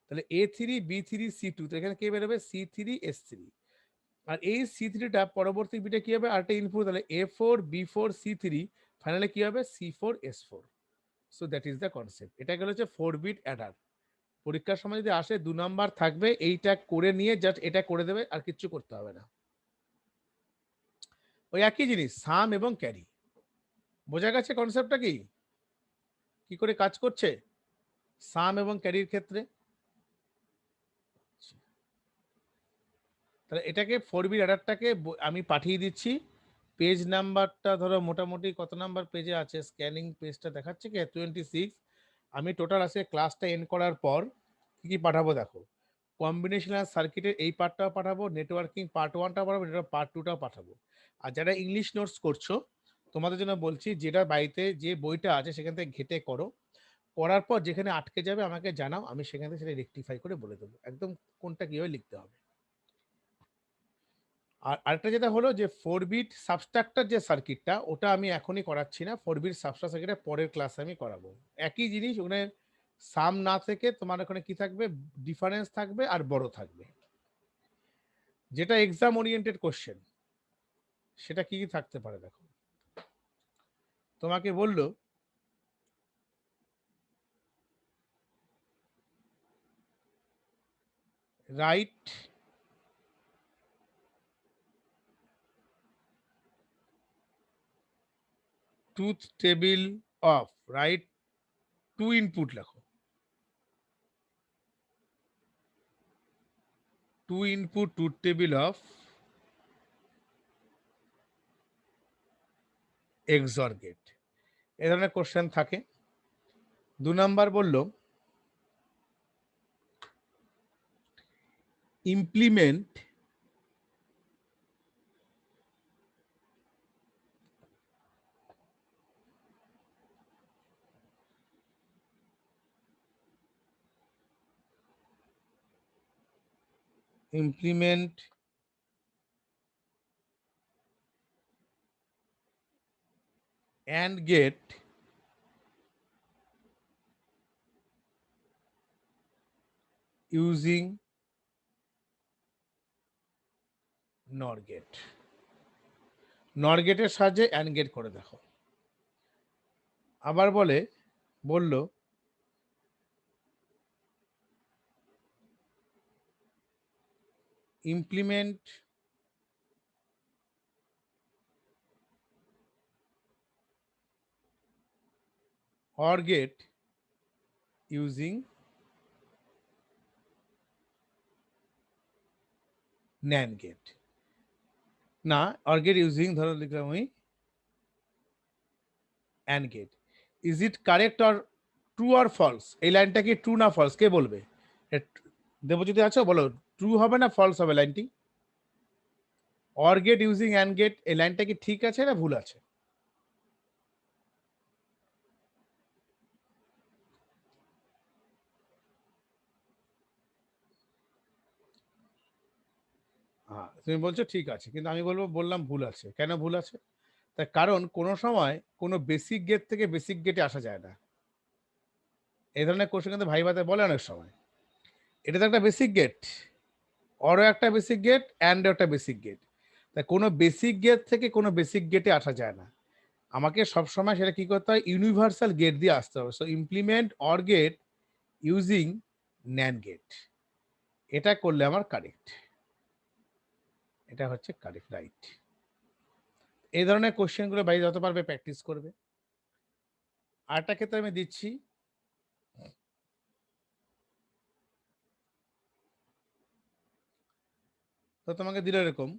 তাহলে A3 B3 C2, তো এখানে কে বেরোবে? C3 S3। আর এই C3টা পরবর্তী বিটে কি হবে? আরেকটা ইনপুট, তাহলে A4 B4 C3, ফাইনালি কি হবে? C4 S4। So that is the concept. এটা গেল হচ্ছে 4 বিট অ্যাডার। পরীক্ষার সময় যদি আসে 2 নাম্বার থাকবে, এইটা করে নিয়ে জাস্ট এটা করে দেবে, আর কিচ্ছু করতে হবে না। ওই একই জিনিস, সাম এবং ক্যারি। বোঝা গেছে কনসেপ্টটা কি কি করে কাজ করছে সাম এবং ক্যারির ক্ষেত্রে? তাহলে এটাকে 4 বিট অ্যাডারটাকে আমি পাঠিয়ে দিচ্ছি। পেজ নাম্বারটা ধরো মোটামুটি কত নাম্বার পেজে আছে? স্ক্যানিং পেজটা দেখাচ্ছে কি 26। আমি টোটাল আসে ক্লাসটা এন্ড করার পর কি কি পাঠাবো দেখো, কম্বিনেশনাল সার্কিটের এই পার্টটাও পাঠাবো, নেটওয়ার্কিং পার্ট 1টা পাঠাবো, নেটওয়ার্ক পার্ট 2টাও পাঠাবো। আর যারা ইংলিশ নোটস করছো তোমাদের জন্য বলছি, যেটা বাড়িতে যে বইটা আছে সেখান থেকে ঘেটে করো, করার পর যেখানে আটকে যাবে আমাকে জানাও, আমি সেখান থেকে সেটা রেকটিফাই করে বলে দেবো একদম কোনটা কিভাবে লিখতে হবে। আর আরেকটা যেটা হলো যে 4 বিট সাবস্ট্রাক্টর যে সার্কিটটা, ওটা আমি এখনই করাচ্ছি না। 4 বিট সাবস্ট্রাক্টর সার্কিটটা পরের ক্লাসে আমি করাবো। একই জিনিস, ওখানে সাম না থেকে তোমার ওখানে কি থাকবে? ডিফারেন্স থাকবে আর বড় থাকবে। যেটা এক্সাম ওরিয়েন্টেড কোশ্চেন, সেটা কি কি থাকতে পারে দেখো। তোমাকে বললো write truth table of, write 2 input লেখো, 2 input truth table of XOR gate. এ ধরনের কোশ্চেন থাকে। 2 নাম্বার বললো implement and get using NOR gate. NOR গেটের সাহায্যে অ্যান্ড গেট করে দেখো। আবার বললো implement OR gate using NAND gate. না, OR গেট ইউজিং ধরো লিখলাম আমি AND gate. Is it correct or true or false? এই লাইনটা কি ট্রু না ফলস কে বলবে? দেবজ্যোতি আছো, বলো ট্রু হবে না ফলস হবে লাইনটি? OR gate using AND gate, এই লাইনটা কি ঠিক আছে না ভুল আছে? হ্যাঁ, তুমি বলছো ঠিক আছে, কিন্তু আমি বললাম ভুল আছে। কেন ভুল আছে? তার কারণ কোনো সময় কোনো বেসিক গেট থেকে বেসিক গেটে আসা যায় না। এই ধরনের কোশ্চেন কিন্তু ভাইভাতে বলে অনেক সময়। এটা তো একটা বেসিক গেট, অরও একটা বেসিক গেট, অ্যান্ডও একটা বেসিক গেট। তাই কোনো বেসিক গেট থেকে কোনো বেসিক গেটে আসা যায় না। আমাকে সবসময় সেটা কি করতে হয়? ইউনিভার্সাল গেট দিয়ে আসতে হবে। So implement OR gate using NAND gate, এটা করলে আমার কারেক্ট। এটা হচ্ছে কারেক্ট, রাইট। এই ধরনের কোশ্চেনগুলো ভাই যত পারবে প্র্যাকটিস করবে। আরেকটা ক্ষেত্রে আমি দিচ্ছি, তো তোমাকে দিল এরকম,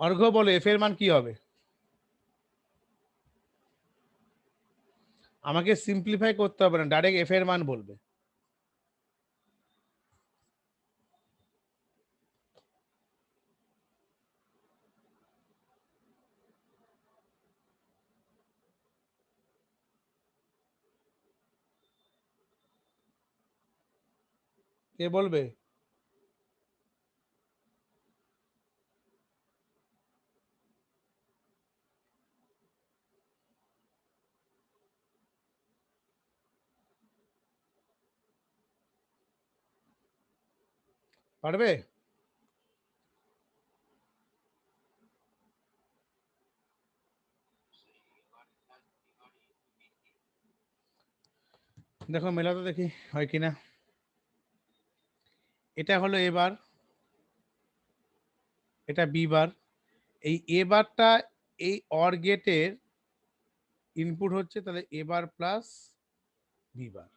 অর্ঘ বলো এফ এর মান কি হবে? আমাকে সিম্পলিফাই করতে হবে না, ডাইরেক্ট এফ এর মান বলবে। কে বলবে? পারবে? দেখো মেলাতে দেখি হয় কিনা। এটা হলো এ বার, এটা বি বার। এই এ বারটা এই অর গেটের ইনপুট হচ্ছে, তাহলে এ বার প্লাস বি বার।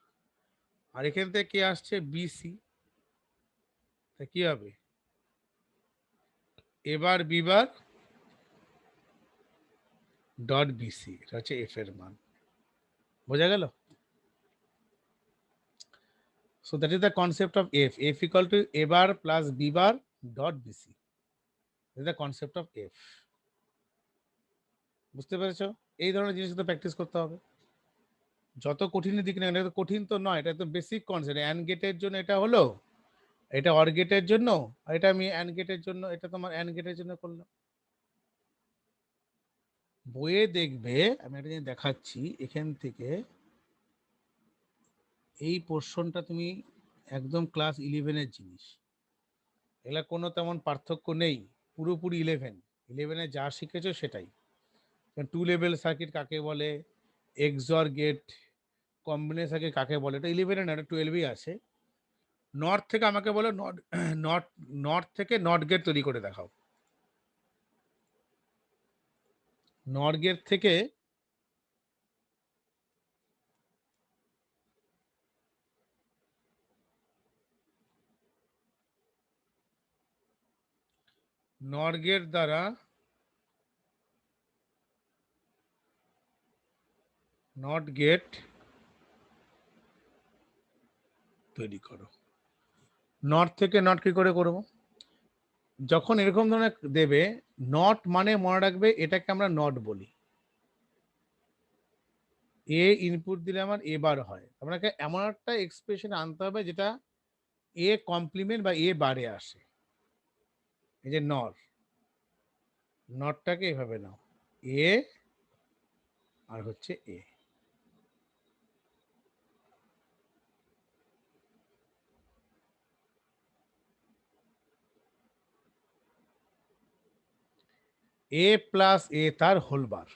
আর এখান থেকে কে আসছে? বিসি। তা কি হবে? A bar B bar dot BC, এটা হচ্ছে এফ এর মান। বোঝা গেল? So that is the concept of F. F equal to A bar plus B bar dot BC, is the concept of F. বুঝতে পেরেছো? এই ধরনের জিনিসগুলো প্র্যাকটিস করতে হবে। যত কঠিনের দিক না, এটা তো কঠিন তো নয়, এটা তো বেসিক কনসেপ্ট। অ্যান্ড গেটের জন্য এটা হলো, এটা অর গেটের জন্য, এটা আমি অ্যান্ড গেটের জন্য, এটা তোমার অ্যান্ড গেটের জন্য করলাম। বইয়ে দেখবে, আমি একটা জিনিস দেখাচ্ছি এখান থেকে, এই পোর্শনটা তুমি একদম ক্লাস 11-এর জিনিস, এগুলা কোনো তেমন পার্থক্য নেই, পুরোপুরি 11-এ যা শিখেছো সেটাই। টু লেভেল সার্কিট কাকে বলে, এক্সর গেট, কম্বিনেশন সার্কিট কাকে বলে, এটা 11-এ না, এটা 12-এই আছে। নর্থ থেকে আমাকে বলো নট নট নর্থ থেকে নট গেট তৈরি করে দেখাও। নট গেট থেকে নট গেট দ্বারা নট গেট তৈরি করো। নট থেকে নট কি করে করবো? যখন এরকম ধরনের দেবে, নট মানে মনে রাখবে এটাকে আমরা নট বলি। এ ইনপুট দিলে আমার এ বার হয়, আপনাকে এমন একটা এক্সপ্রেশন আনতে হবে যেটা এ কমপ্লিমেন্ট বা এ বারে আসে। এই যে নর, নটটাকে এভাবে নাও, এ আর হচ্ছে এ। এ প্লাস এ তার হোল বার,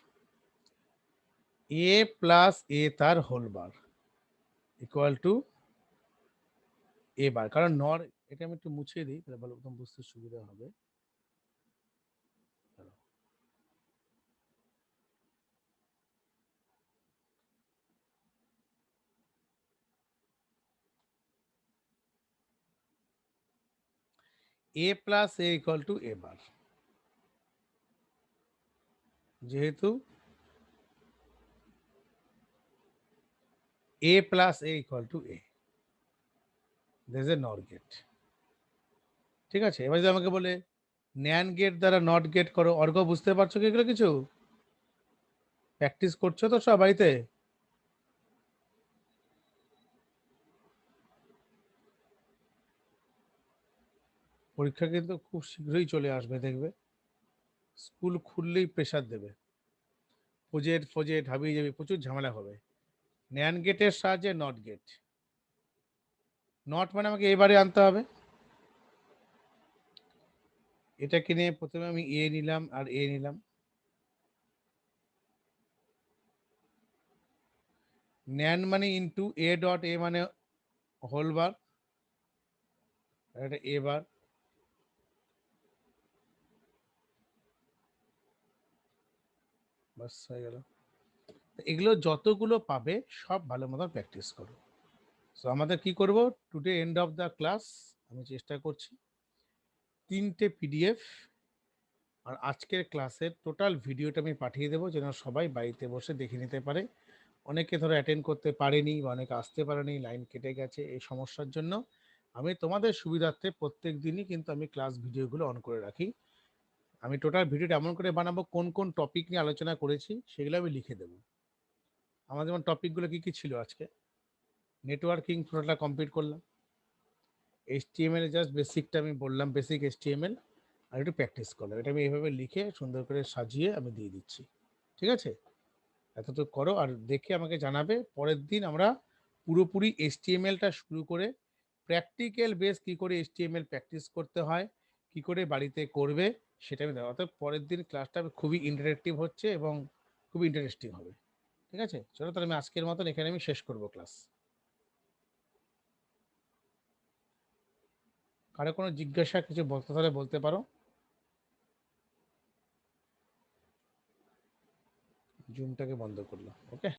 এ প্লাস এ তার whole bar equal to A বার। কারণ নর, এটা আমি একটু মুছে দিই তাহলে ভালো মতন বুঝতে সুবিধা হবে। A plus A equal to A bar, যেহেতু A plus A equal to A, this A NOR gate. ঠিক আছে, এবার যদি আমাকে বলে ন্যান গেট দ্বারা নট গেট করো, অর্ঘ বুঝতে পারছো কি এগুলো কিছু? প্র্যাকটিস করছো তো সব বাড়িতে? পরীক্ষা কিন্তু খুব শীঘ্রই চলে আসবে, দেখবে স্কুল খুললেই প্রেসার দেবে, প্রজেক্ট ফজেক্ট হাবিয়ে যাবে, প্রচুর ঝামেলা হবে। ন্যান গেটের সাহায্যে নট গেট, নট মানে আমাকে এবারে আনতে হবে। এটাকে নিয়ে প্রথমে আমি এ নিলাম আর এ নিলাম, ন্যান মানে ইন্টু এ ডট এ মানে হোল বার, এটা এ বার, বাস হয়ে গেল। এগুলো যতগুলো পাবে সব ভালো মতো প্র্যাকটিস করো। সো আমাদের কি করব, today end of the class আমি চেষ্টা করছি 3টে পিডিএফ আর আজকের ক্লাসের টোটাল ভিডিওটা আমি পাঠিয়ে দেবো, যেন সবাই বাড়িতে বসে দেখে নিতে পারে। অনেকে ধরো অ্যাটেন্ড করতে পারেনি বা অনেকে আসতে পারেনি, লাইন কেটে গেছে, এই সমস্যার জন্য আমি তোমাদের সুবিধার্থে প্রত্যেক দিনই কিন্তু আমি ক্লাস ভিডিওগুলো অন করে রাখি। আমি টোটাল ভিডিওটা এমন করে বানাবো, কোন কোন টপিক নিয়ে আলোচনা করেছি সেগুলো আমি লিখে দেবো। আমার যেমন টপিকগুলো কি কি ছিল আজকে, নেটওয়ার্কিং পুরোটা কমপ্লিট করলাম, HTML জাস্ট বেসিকটা আমি বললাম, বেসিক HTML আর একটু প্র্যাকটিস করলাম, এটা আমি এইভাবে লিখে সুন্দর করে সাজিয়ে আমি দিয়ে দিচ্ছি। ঠিক আছে, এতটুকু করো আর দেখে আমাকে জানাবে। পরের দিন আমরা পুরোপুরি HTML-টা শুরু করে প্র্যাকটিক্যাল বেস কি করে HTML প্র্যাকটিস করতে হয়, কি করে বাড়িতে করবে সেটা আমি দেবো। অর্থাৎ পরের দিন ক্লাসটা খুবই ইন্টারেক্টিভ হচ্ছে এবং খুবই ইন্টারেস্টিং হবে। ঠিক আছে, চলো তাহলে আমি আজকের মতন এখানে আমি শেষ করব ক্লাস। কারো কোনো জিজ্ঞাসা কিছু বলতে তাহলে বলতে পারো। জুমটাকে বন্ধ করলো, ওকে।